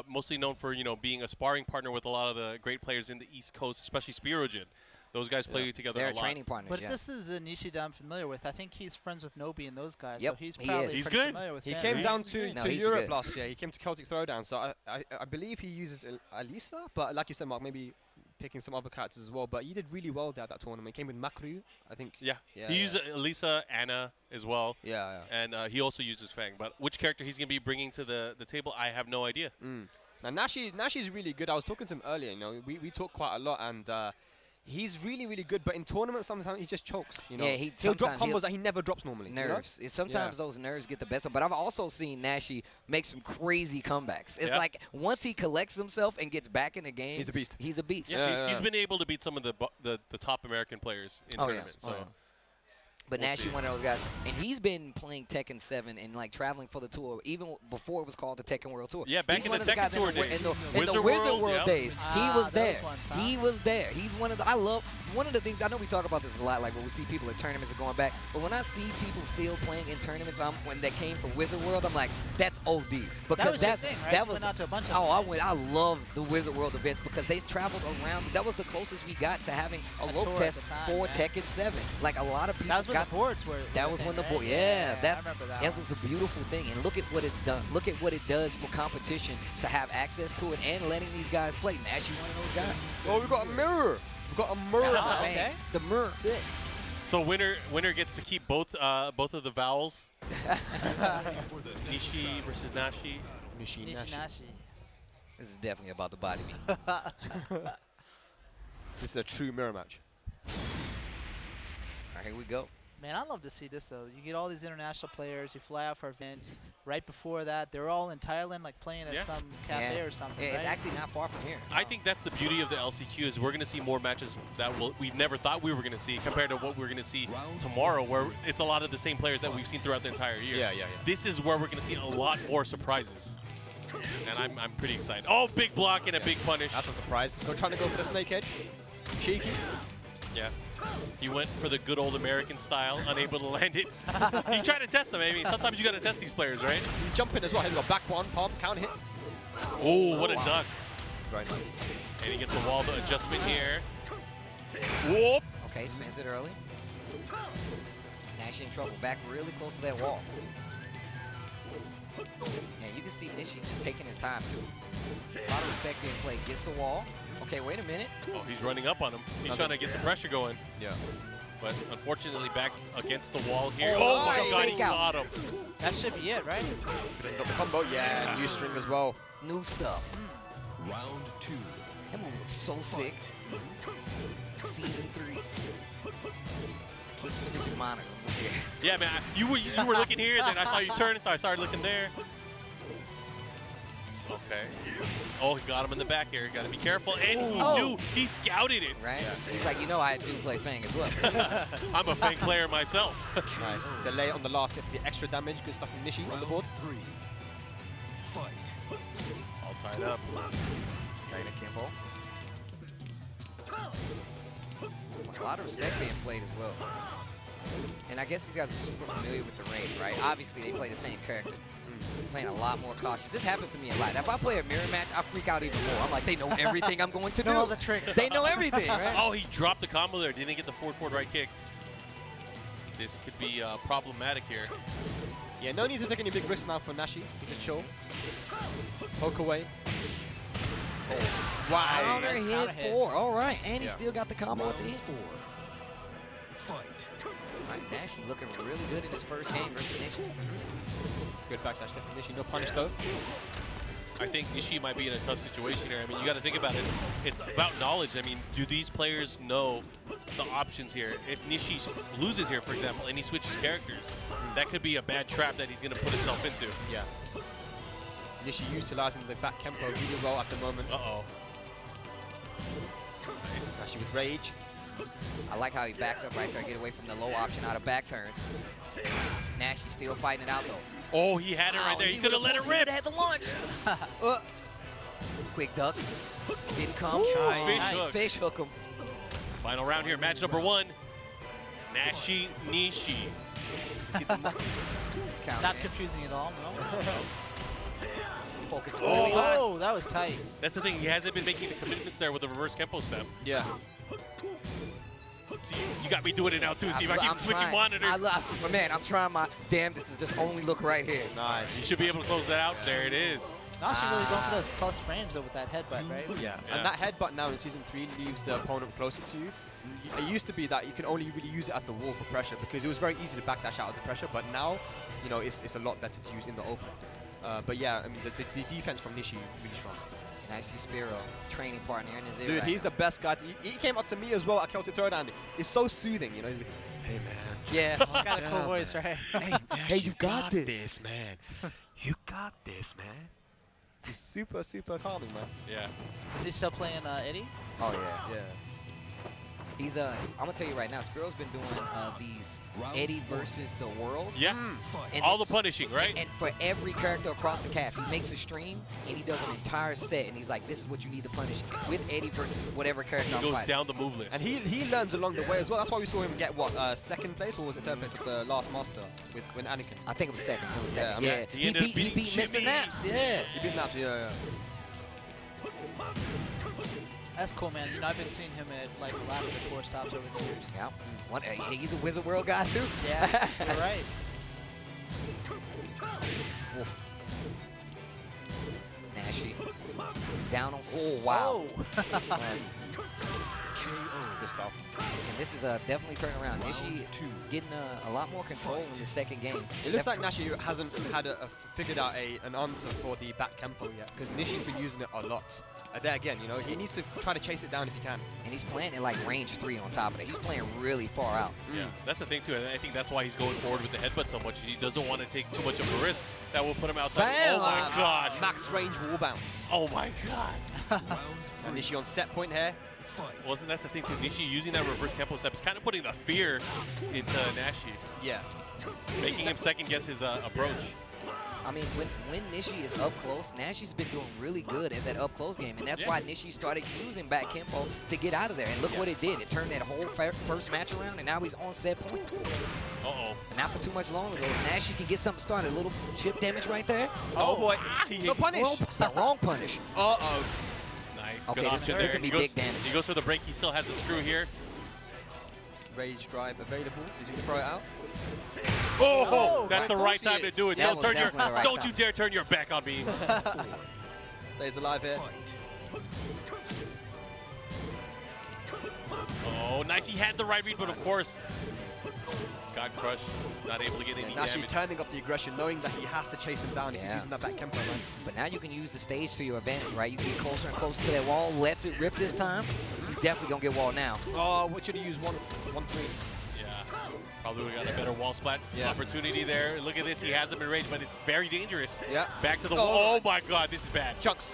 Mostly known for being a sparring partner with a lot of the great players in the East Coast, especially Spirojin. Those guys play together They're a lot. training partners. But yeah. if this is the Nishi that I'm familiar with, I think he's friends with Nobi and those guys. Yep, So he's he probably is. He's pretty good. familiar with He them. came down No, to he's Europe good. last year. He came to Celtic Throwdown, so I believe he uses Alisa, but like you said, Mark, maybe picking some other characters as well. But he did really well there at that tournament. He came with Makru, I think. Yeah. Yeah, He yeah. uses Elisa, Anna as well. Yeah, And he also uses Fang. But which character he's going to be bringing to the table, I have no idea. Now Nashi's really good. I was talking to him earlier. We talk quite a lot, and he's really good. But in tournaments, sometimes he just chokes. Yeah, he'll drop sometimes combos that he never drops normally. Nerves. Sometimes those nerves get the best of him. But I've also seen Nashi make some crazy comebacks. It's Yeah. like once he collects himself and gets back in the game, He's a beast. He's a beast. Yeah, he's been able to beat some of the top American players in tournaments. Oh, So. yeah. But We'll Nashi, see. one of those guys, and he's been playing Tekken 7 and like traveling for the tour, even before it was called the Tekken World Tour. Yeah, back He's in one the of Tekken guys Tour in the, days. in the Wizard Wizard World, World yep. days. He Ah, was there. those ones, huh? He was there. He's one of the. I love one of the things. I know we talk about this a lot, like when we see people at tournaments and going back. But when I see people still playing in tournaments, when they came from Wizard World, I'm like, that's OD. Because That was your that's thing, right? that You was went out to a bunch of oh, them. I love the Wizard World events because they traveled around. That was the closest we got to having a low tour at test the time, for yeah. Tekken 7. Like a lot of people That was when got the boards were. that was when the board. board. Yeah, I that remember that. it one. was a beautiful thing, and look at what it's done. Look at what it does for competition to have access to it and letting these guys play. Nashi, one of those guys. Oh, we got a mirror. We got a mirror. Ah, Man, okay. the mirror. Sick. So winner gets to keep both of the vowels. Nishi versus Nashi. Nishi Nishi Nashi. This is definitely about the body meat. This is a true mirror match. All right, here we go. Man, I love to see this though. You get all these international players. You fly out for an event. Right before that, they're all in Thailand, like playing at Yeah. some cafe Yeah. or something. Yeah, it's right? actually not far from here. I think that's the beauty of the LCQ is we're going to see more matches that we've never thought we were going to see compared to what we're going to see tomorrow, where it's a lot of the same players that we've seen throughout the entire year. Yeah. This is where we're going to see a lot more surprises, and I'm pretty excited. Oh, big block and a big punish. That's a surprise. Trying to go for the snake edge. Cheeky. Yeah. He went for the good old American style, unable to land it. He tried to test them. I mean, sometimes you got to test these players, right? He's jumping as well. He's got back one, palm, counter hit. Oh, what a duck. Very nice. And he gets the wall adjustment here. Whoop. Okay, spins it early. Nashi in trouble. Back really close to that wall. Yeah, you can see Nishi just taking his time too. A lot of respect being played. Gets the wall. Okay, wait a minute. Oh, he's running up on him. He's trying to get some pressure going. Yeah. But unfortunately, back against the wall here. Oh, Oh, my nice. God, he Fake out. got him. That should be it, right? Got the combo. Yeah, new string as well. New stuff. Round 2. That move looks so sick. Season 3. Keep switching monitor. Here. Yeah, man. You were looking here, then I saw you turn, so I started looking there. Okay. Oh, he got him in the back here. Got to be careful. And he knew. He scouted it. Right? He's like, you know, I do play Fang as well. I'm a Fang player myself. Nice. Delay on the last hit for the extra damage. Good stuff from Nishi on the board. 3. Fight. All tied up. Right in Kimbo. A lot of respect being played as well. And I guess these guys are super familiar with the range, right? Obviously, they play the same character. Playing a lot more cautious. This happens to me a lot. If I play a mirror match, I freak out even more. I'm like, they know everything I'm going to do. Know all the tricks. They know everything, right? Oh, he dropped the combo there. Didn't get the forward right kick. This could be problematic here. Yeah, no need to take any big risks now for Nashi. He just chill. Poke away. Wow. Counter Nice. hit Counter hit. 4. All right. And he Yeah. still got the combo at the Round end. 4. Fight. All right, Nashi looking really good in his first game versus Nishi. Good backdash there from Nishi. No punish though. I think Nishi might be in a tough situation here. I mean, you got to think about it. It's about knowledge. I mean, do these players know the options here? If Nishi loses here, for example, and he switches characters, that could be a bad trap that he's going to put himself into. Yeah. Nishi utilizing the back tempo really well at the moment. Uh-oh. Nice. Nashi with rage. I like how he backed up right there, get away from the low option out of back turn. Nashi still fighting it out though. Oh, he had it right there. He could have let it rip. He had the launch. Quick duck. Didn't come. Fish Nice. hook. Fish hook him. Final round here, match number 1. Nashi Nishi. Counter Not in. confusing at all, no. Focus early on. Oh, that was tight. That's the thing. He hasn't been making the commitments there with the reverse Kempo step. Yeah. See, you got me doing it now too. See if I keep switching trying. monitors. Man, I'm trying my damn. This is just only look right here. Nice. You should be able to close that out. There it is. Nashi really going for those plus frames though with that headbutt, right? Yeah. Yeah. And that headbutt now in Season 3 leaves the opponent closer to you. It used to be that you can only really use it at the wall for pressure because it was very easy to backdash out of the pressure, but now, you know, it's a lot better to use in the open. But yeah, I mean, the defense from Nishi really strong. Nice to see Spiro, training partner in his ear. Dude, right he's the best guy. He came up to me as well at Celtic Throwdown. It's so soothing, you know. He's like, hey, man. Yeah. Got a cool voice, right? Hey, you got this. man. You got this, man. He's super, super calming, man. Yeah. Is he still playing Eddie? Oh yeah. Yeah. He's I'm gonna tell you right now, Spiro's been doing these Eddie versus the world. Yeah. And All the it's- punishing, right? And for every character across the cast, he makes a stream and he does an entire set, and he's like, "This is what you need to punish with Eddie versus whatever character He I'm goes fighting." down the move list. And he learns along the way as well. That's why we saw him get, what, second place? Or was it third place at the last Master with Anakin? I think it was second. It was Yeah, second. I Yeah, mean, he ended up he beating beat Mr. Jimmy. Naps. Yeah. He beat Naps, yeah. That's cool, man. You know, I've been seeing him at like a lot of the tour stops over the years. Yeah. He's a Wizard World guy too. Yeah, you're right. Nashi. Down on. Oh wow. Good stuff. And this is definitely turning around. Nishi getting a lot more control in the second game. It looks like Nashi hasn't had figured out an answer for the back Kempo yet, because Nishi's been using it a lot. There again, you know, he needs to try to chase it down if he can. And he's playing in like range 3 on top of it. He's playing really far out. Yeah, that's the thing too. And I think that's why he's going forward with the headbutt so much. He doesn't want to take too much of a risk that will put him outside. Bam! Oh my God! Max range wall bounce. Oh my God! And Nishi on set point here. Well, that's the thing too. Nishi using that reverse Kempo step is kind of putting the fear into Nashi, Yeah. making him second guess his approach. I mean, when Nishi is up close, Nashi's been doing really good at that up close game, and that's why Nishi started using back Kempo to get out of there. And look what it did. It turned that whole first match around, and now he's on set point. Uh-oh. And not for too much longer, though. Nashi can get something started. A little chip damage right there. Oh boy. He- No punish. The wrong punish. Uh-oh. Nice. Okay, Good this option could there. be He goes, big damage. he goes for the break. He still has the screw here. Rage drive available. Is he going to throw it out? Oh, that's of the course right he time to is. do it. That Don't was turn your, definitely the right don't time. you dare turn your back on me. Stays alive here. Oh, nice. He had the right read, but of course, got crushed. Not able to get any Nashi damage. turning up the aggression, knowing that he has to chase him down if he's Yeah. using that back Kempo, man. But now you can use the stage to your advantage, right? You get closer and closer to that wall, lets it rip this time. He's definitely going to get walled now. Oh, what should he use? 1-3. Yeah, probably we got a better wall splat Yeah. opportunity there. Look at this. He has him in range, but it's very dangerous. Yeah. Back to the Oh. wall. Oh my God, this is bad. Chunks.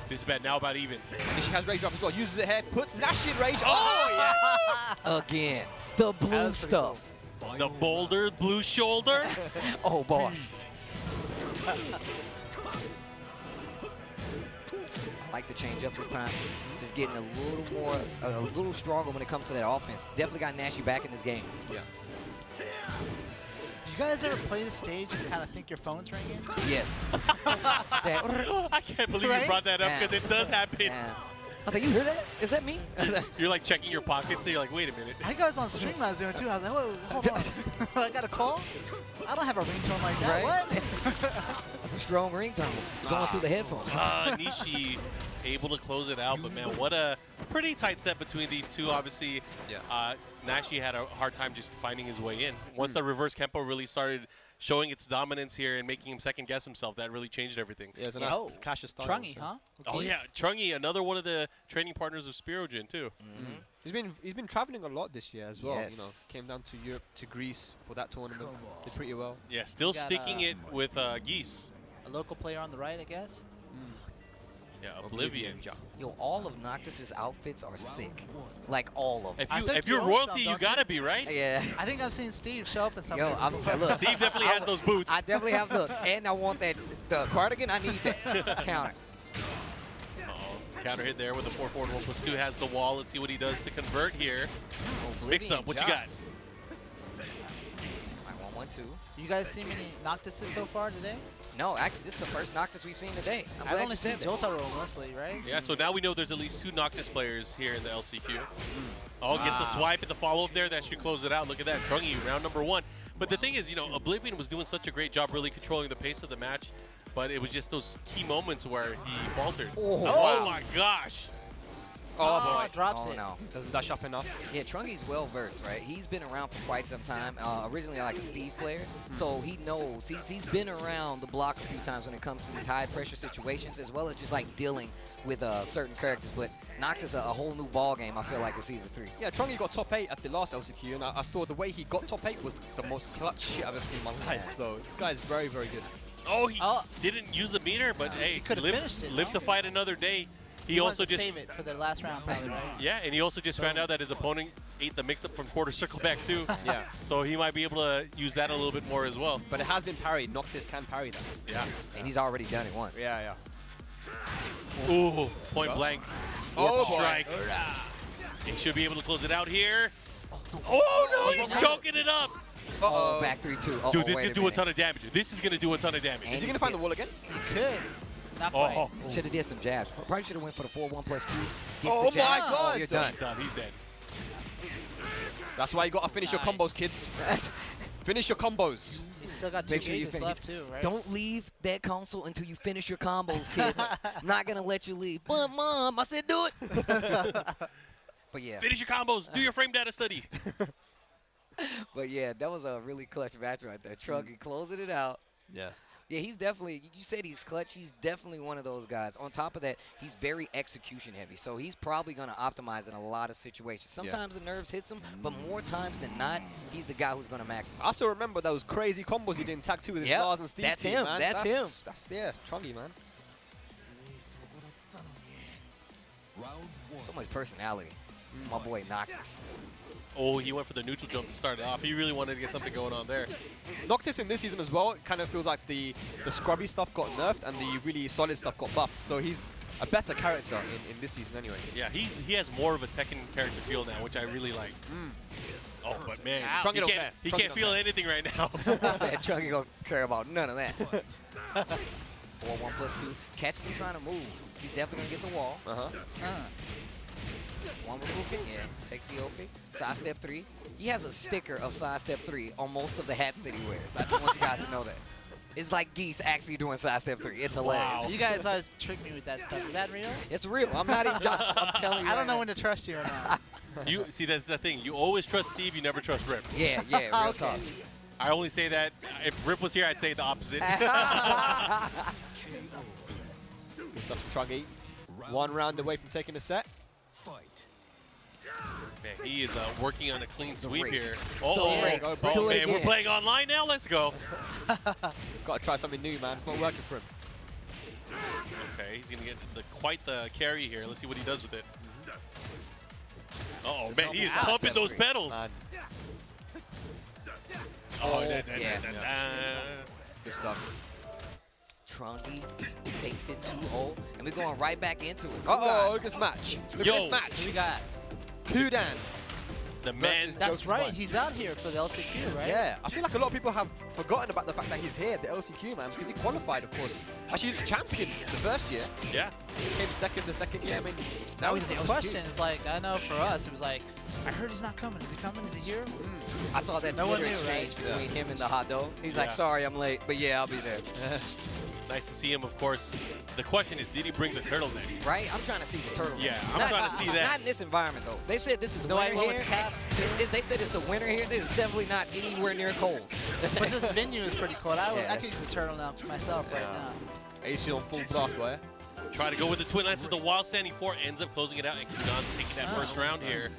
This is bad. Now about even. Nishi has rage drop as well. Uses it here. Puts Nashi in rage. Oh, yes. Again, the blue was pretty stuff. The boulder, blue shoulder. Oh, boss. I like to change up this time. Just getting a little stronger when it comes to that offense. Definitely got Nashi back in this game. Yeah. Did you guys ever play the stage and kind of think your phone's ringing? Yes. That- I can't believe you Right? brought that up Yeah. because it does happen. yeah. I was like, you hear that? Is that me? You're like checking your pockets, and you're like, wait a minute. I think I was on stream when I was doing it too. And I was like, whoa, hold on. I got a call? I don't have a ringtone like that. Right? What? That's a strong ringtone. It's going through the headphones. Nishi able to close it out, but man, what a pretty tight set between these two. Obviously, Nashi had a hard time just finding his way in. Once the reverse Kempo really started showing its dominance here and making him second guess himself, that really changed everything. Yeah, it's a Yeah. nice Oh, clash of styles. Trungy, so. huh? Oh yeah, Chungi, another one of the training partners of Spirojin too. He's been traveling a lot this year as well. Yes. You know, came down to Europe, to Greece for that tournament. Did pretty well. Yeah, still We got, sticking it with Geese. A local player on the right, I guess. Yeah, Oblivion. Yo, all of Noctis's outfits are sick. Like, all of them. If you're you own royalty, some, you don't you? gotta be, right? Yeah. I think I've seen Steve show up in some. Yo, look, Steve definitely has those boots. I definitely have and I want the cardigan. I need that counter. Counter hit there with a 4-4 1+2 has the wall. Let's see what he does to convert here. Mix up. What you got? 1-1-2. You guys see many Noctises so far today? No, actually, this is the first Noctis we've seen today. I've only seen Jotaro mostly, right? Yeah, so now we know there's at least 2 Noctis players here in the LCQ. Oh, gets the swipe at the follow-up there. That should close it out. Look at that. Trungy, round number 1. But the thing is, you know, Oblivion was doing such a great job really controlling the pace of the match. But it was just those key moments where he faltered. Oh my gosh. Oh, boy. Drops it. No. Doesn't dash up enough. Yeah, Trungy's well-versed, right? He's been around for quite some time. Originally like a Steve player, so he knows. He's been around the block a few times when it comes to these high-pressure situations, as well as just like dealing with certain characters. But Noctis a whole new ball game, I feel like, in Season 3. Yeah, Trungy got top 8 at the last LCQ, and I saw the way he got top 8 was the most clutch shit I've ever seen in my life. So this guy is very, very good. Oh, he didn't use the meter, but hey, could've finished it, live no? to fight another day. He also wanted to just save it for the last round, probably, right? Yeah, and he also just found out that his opponent ate the mix-up from quarter circle back too. Yeah. So he might be able to use that a little bit more as well. But it has been parried. Noctis can parry that. Yeah. And he's already done it once. Yeah, yeah. Ooh, point blank. Oh, boy. Strike. He should be able to close it out here. Oh, no, he's choking it up. Oh, back 3-2. Dude, this is going to do a ton of damage. This is going to do a ton of damage. Is he going to find the wall again? He could. Not quite. Should have did some jabs. Probably should have went for the 4-1+2. Oh, my God. You're done. He's done. He's dead. That's why you got to finish your combos, kids. Finish your combos. He's still got 2 gauges left, too, right? Don't leave that console until you finish your combos, kids. Not going to let you leave. But, Mom, I said do it. But, yeah. Finish your combos. Do your frame data study. But, yeah, that was a really clutch match right there. Trungy closing it out. Yeah. Yeah, he's definitely, you said he's clutch. He's definitely one of those guys. On top of that, he's very execution heavy. So he's probably going to optimize in a lot of situations. Sometimes the nerves hits him, but more times than not, he's the guy who's going to maximize. I also remember those crazy combos he did in Tag 2 with his Lars and Steve that's team, him. man. That's him. That's, yeah, Trungy, man. Round 1. So much personality. My boy Noctis. Oh, he went for the neutral jump to start it off. He really wanted to get something going on there. Noctis in this season as well, it kind of feels like the scrubby stuff got nerfed and the really solid stuff got buffed. So he's a better character in this season anyway. Yeah, he has more of a Tekken character feel now, which I really like. Oh, but man, he can't feel anything right now. That Trungy don't care about none of that. 4-1+2. Catches him trying to move. He's definitely going to get the wall. One move kick, yeah, takes the OK. Side step 3. He has a sticker of side step 3 on most of the hats that he wears. I just want you guys to know that. It's like Geese actually doing side step 3. It's hilarious. Wow. You guys always trick me with that stuff. Is that real? It's real. I'm not even just, I'm telling you. I don't know when to trust you or not. You see, that's the thing. You always trust Steve. You never trust Rip. Yeah, real talk. I only say that if Rip was here, I'd say the opposite. Good stuff from Trungy. 1 round away from taking a set. Fight. Man, he is working on a clean sweep rake. here. So rake. Do it man, we're again. playing online now. Let's go. Got to try something new, man. It's not working for him. Okay, he's gonna get quite the carry here. Let's see what he does with it. Oh man, he is pumping those pedals. Man, yeah. good stuff. Trungy takes it 2-0, and we're going right back into it. Uh-oh, look at this match. Look at Yo. this match. Who we got? Kudans. The man. That's Joker's right. wife. He's out here for the LCQ, right? Yeah, I feel like a lot of people have forgotten about the fact that he's here at the LCQ, man, because he qualified, of course. Actually, he's champion the first year. Yeah. He came second the second year. I mean, That was the the question. It's like, I know for us, it was like, I heard he's not coming. Is he coming? Is he here? I saw that No one Twitter knew, right? exchange between him and the Hado. He's like, Yeah. sorry, I'm late, but yeah, I'll be there. Nice to see him, of course. The question is, did he bring the turtleneck? Right? I'm trying to see the turtle. Yeah, I'm trying to see that. Not in this environment, though. They said this is No, I winter went here. with the cap. They said it's the winter here. This is definitely not anywhere near cold. But this venue is pretty cool. Yeah, I could use the turtleneck myself right now. AC on full blast, boy. Try to go with the twin lance of the wild standing 4, ends up closing it out, and Kudan taking that first round here.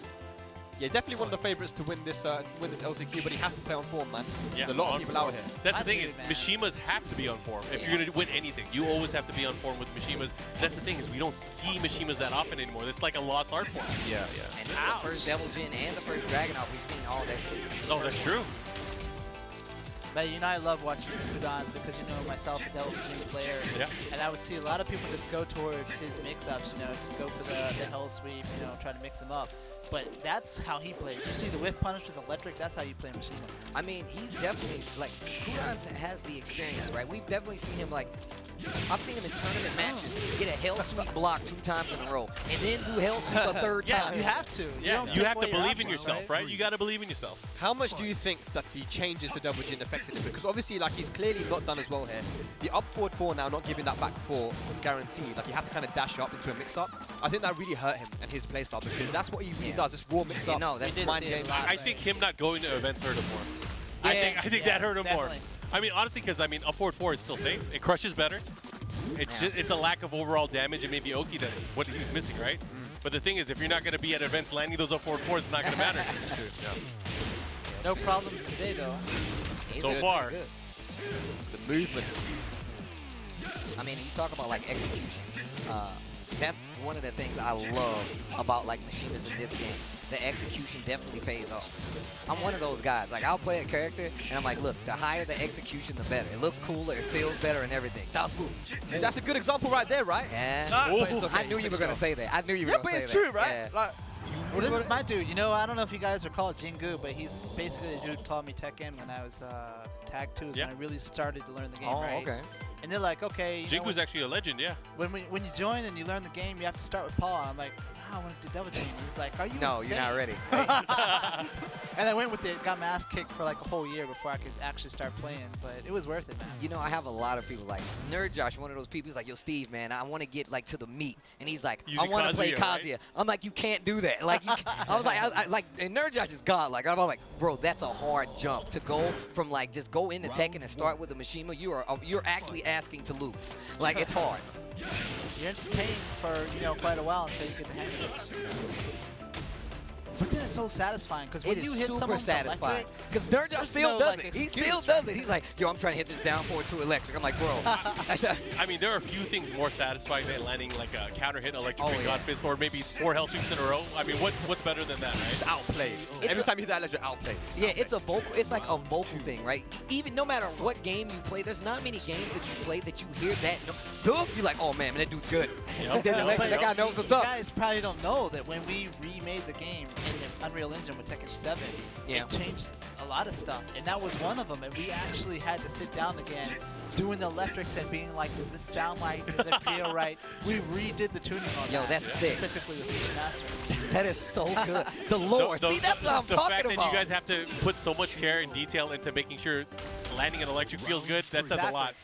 Yeah, definitely one of the favorites to win this LCQ, but he has to play on form, man. Yeah, There's a lot on of people form. out here. That's the I thing agree, is, man. Mishimas have to be on form. If you're going to win anything, you always have to be on form with Mishimas. That's the thing is, we don't see Mishimas that often anymore. It's like a lost art form. Yeah. And this is the first Devil Jin and the first Dragunov we've seen all that. Oh, that's true. But you know, I love watching Kudans because you know myself, a Devil Jin player, Yeah. and I would see a lot of people just go towards his mix-ups. You know, just go for the hell sweep. You know, try to mix them up. But that's how he plays. You see the whiff punish with electric. That's how you play Machine. I mean, he's definitely, like, Kudans has the experience, right? We've definitely seen him, like, I've seen him in tournament matches get a hell sweep block 2 times in a row, and then do hell sweep a 3rd Yeah. time. You have to. Yeah, don't you take have to away your believe in options, yourself, right? You got to believe in yourself. How much do you think that the changes to Devil Jin affected him? Because obviously, like, he's clearly not done as well here. The up forward 4 now, not giving that back 4 guaranteed. Like, you have to kind of dash up into a mix-up. I think that really hurt him and his playstyle because that's what he does, this raw mix-up. no, that's mind see it a game. lot. I think him not going to events hurt him more. Yeah, I think that hurt him definitely. more. I mean, honestly, because I mean, up forward 4 is still safe. It crushes better. It's just it's a lack of overall damage and maybe Oki that's what he's missing, right? But the thing is, if you're not going to be at events landing those up forward 4s, it's not going to matter. No problems today, though. So far. Good. The movement. I mean, you talk about, like, execution. That's one of the things I love about, like, Mishimas in this game. The execution definitely pays off. I'm one of those guys. Like, I'll play a character, and I'm like, look, the higher the execution, the better. It looks cooler, it feels better, and everything. That's cool. And that's a good example right there, right? Yeah. But it's okay. I knew you were going to say that. I knew you were Yeah, going but to say it's that. true, right? Yeah. Like, Well, this is my dude. You know, I don't know if you guys are called Jingu, but he's basically the dude who taught me Tekken when I was Tag 2 is Yeah. when I really started to learn the game, Oh, right? okay. And they're like, okay, you know, Jingu's actually a legend, yeah. when you join and you learn the game, you have to start with Paul. I'm like, no, I want to do Devil Jin. He's like, are you No, insane? you're not ready. And I went with it, got my ass kicked for like a whole year before I could actually start playing, but it was worth it, man. You know, I have a lot of people like Nerd Josh, one of those people. He's like, yo, Steve, man, I want to get like to the meat, and he's like, Using I want to play Kazuya, Kazuya. right? I'm like, you can't do that. Like, I was like, and Nerd Josh is God. Like, I'm like, bro, that's a hard jump to go from like just go into Tekken and start with a Mishima. You're actually asking to lose. Like, it's hard. You're entertained for, you know, quite a while until you get the hang of it. But then it's so satisfying because when It you is hit super someone with satisfying. electric, Because Nerd Josh there's still no, does like, it. He excuse, still does it. He's like, yo, I'm trying to hit this down forward to electric. I'm like, bro. I mean, there are a few things more satisfying than landing like a counter hit electric Oh, and yeah. God Fist or maybe 4 hell sweeps in a row. I mean, what's better than that, right? just outplayed. Every time you hit that ledge, you're outplayed. Yeah, it's a vocal. It's like a vocal thing, right? Even no matter what game you play, there's not many games that you play that you hear that. Dude, you're like, oh man, that dude's good. Yep. That guy knows what's you up. guys probably don't know that when we remade the game in the Unreal Engine with Tekken 7, Yeah. it changed a lot of stuff, and that was one of them. And we actually had to sit down again, doing the electrics and being like, does this sound right? Does it feel right? We redid the tuning on Yo, that, that's sick. specifically with Fish Master. That is so good. The lore. See, that's what I'm the talking fact about. that you guys have to put so much care and detail into making sure landing an electric feels good, that says a lot.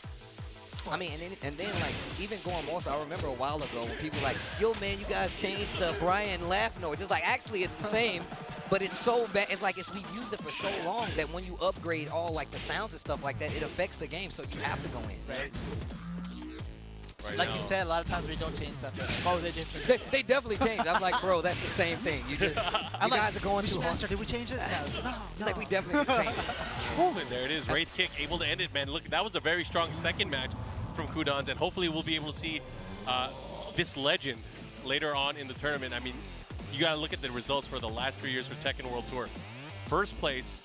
I mean, and then like even going more. So I remember a while ago when people were like, yo, man, you guys changed the Brian laugh noise. It's like actually it's the same. But it's so bad. It's like we've used it for so long that when you upgrade all like the sounds and stuff like that, it affects the game. So you have to go in. Right. Right Like now. you said, a lot of times we don't change stuff. Oh, they did. They definitely changed. I'm like, bro, that's the same thing. You just, I'm you like, guys are going Fish too hard. Master, did we change it? No. He's like, we definitely changed it. Boom, and there it is. Wraith kick able to end it, man. Look, that was a very strong second match from Kudans, and hopefully we'll be able to see this legend later on in the tournament. I mean, you got to look at the results for the last 3 years for Tekken World Tour. First place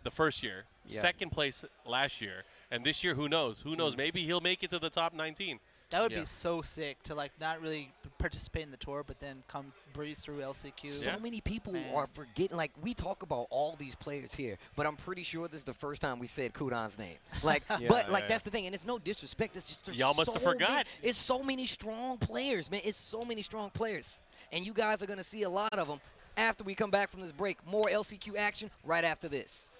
the first year, second place last year, and this year, who knows? Who knows? Maybe he'll make it to the top 19. That would be so sick to like not really participate in the tour, but then come breeze through LCQ. So many people Man. are forgetting. Like, we talk about all these players here, but I'm pretty sure this is the first time we said Kudan's name. Like, that's the thing, and it's no disrespect. It's just Y'all must have forgot. It's so many strong players, man. It's so many strong players, and you guys are gonna see a lot of them after we come back from this break. More LCQ action right after this.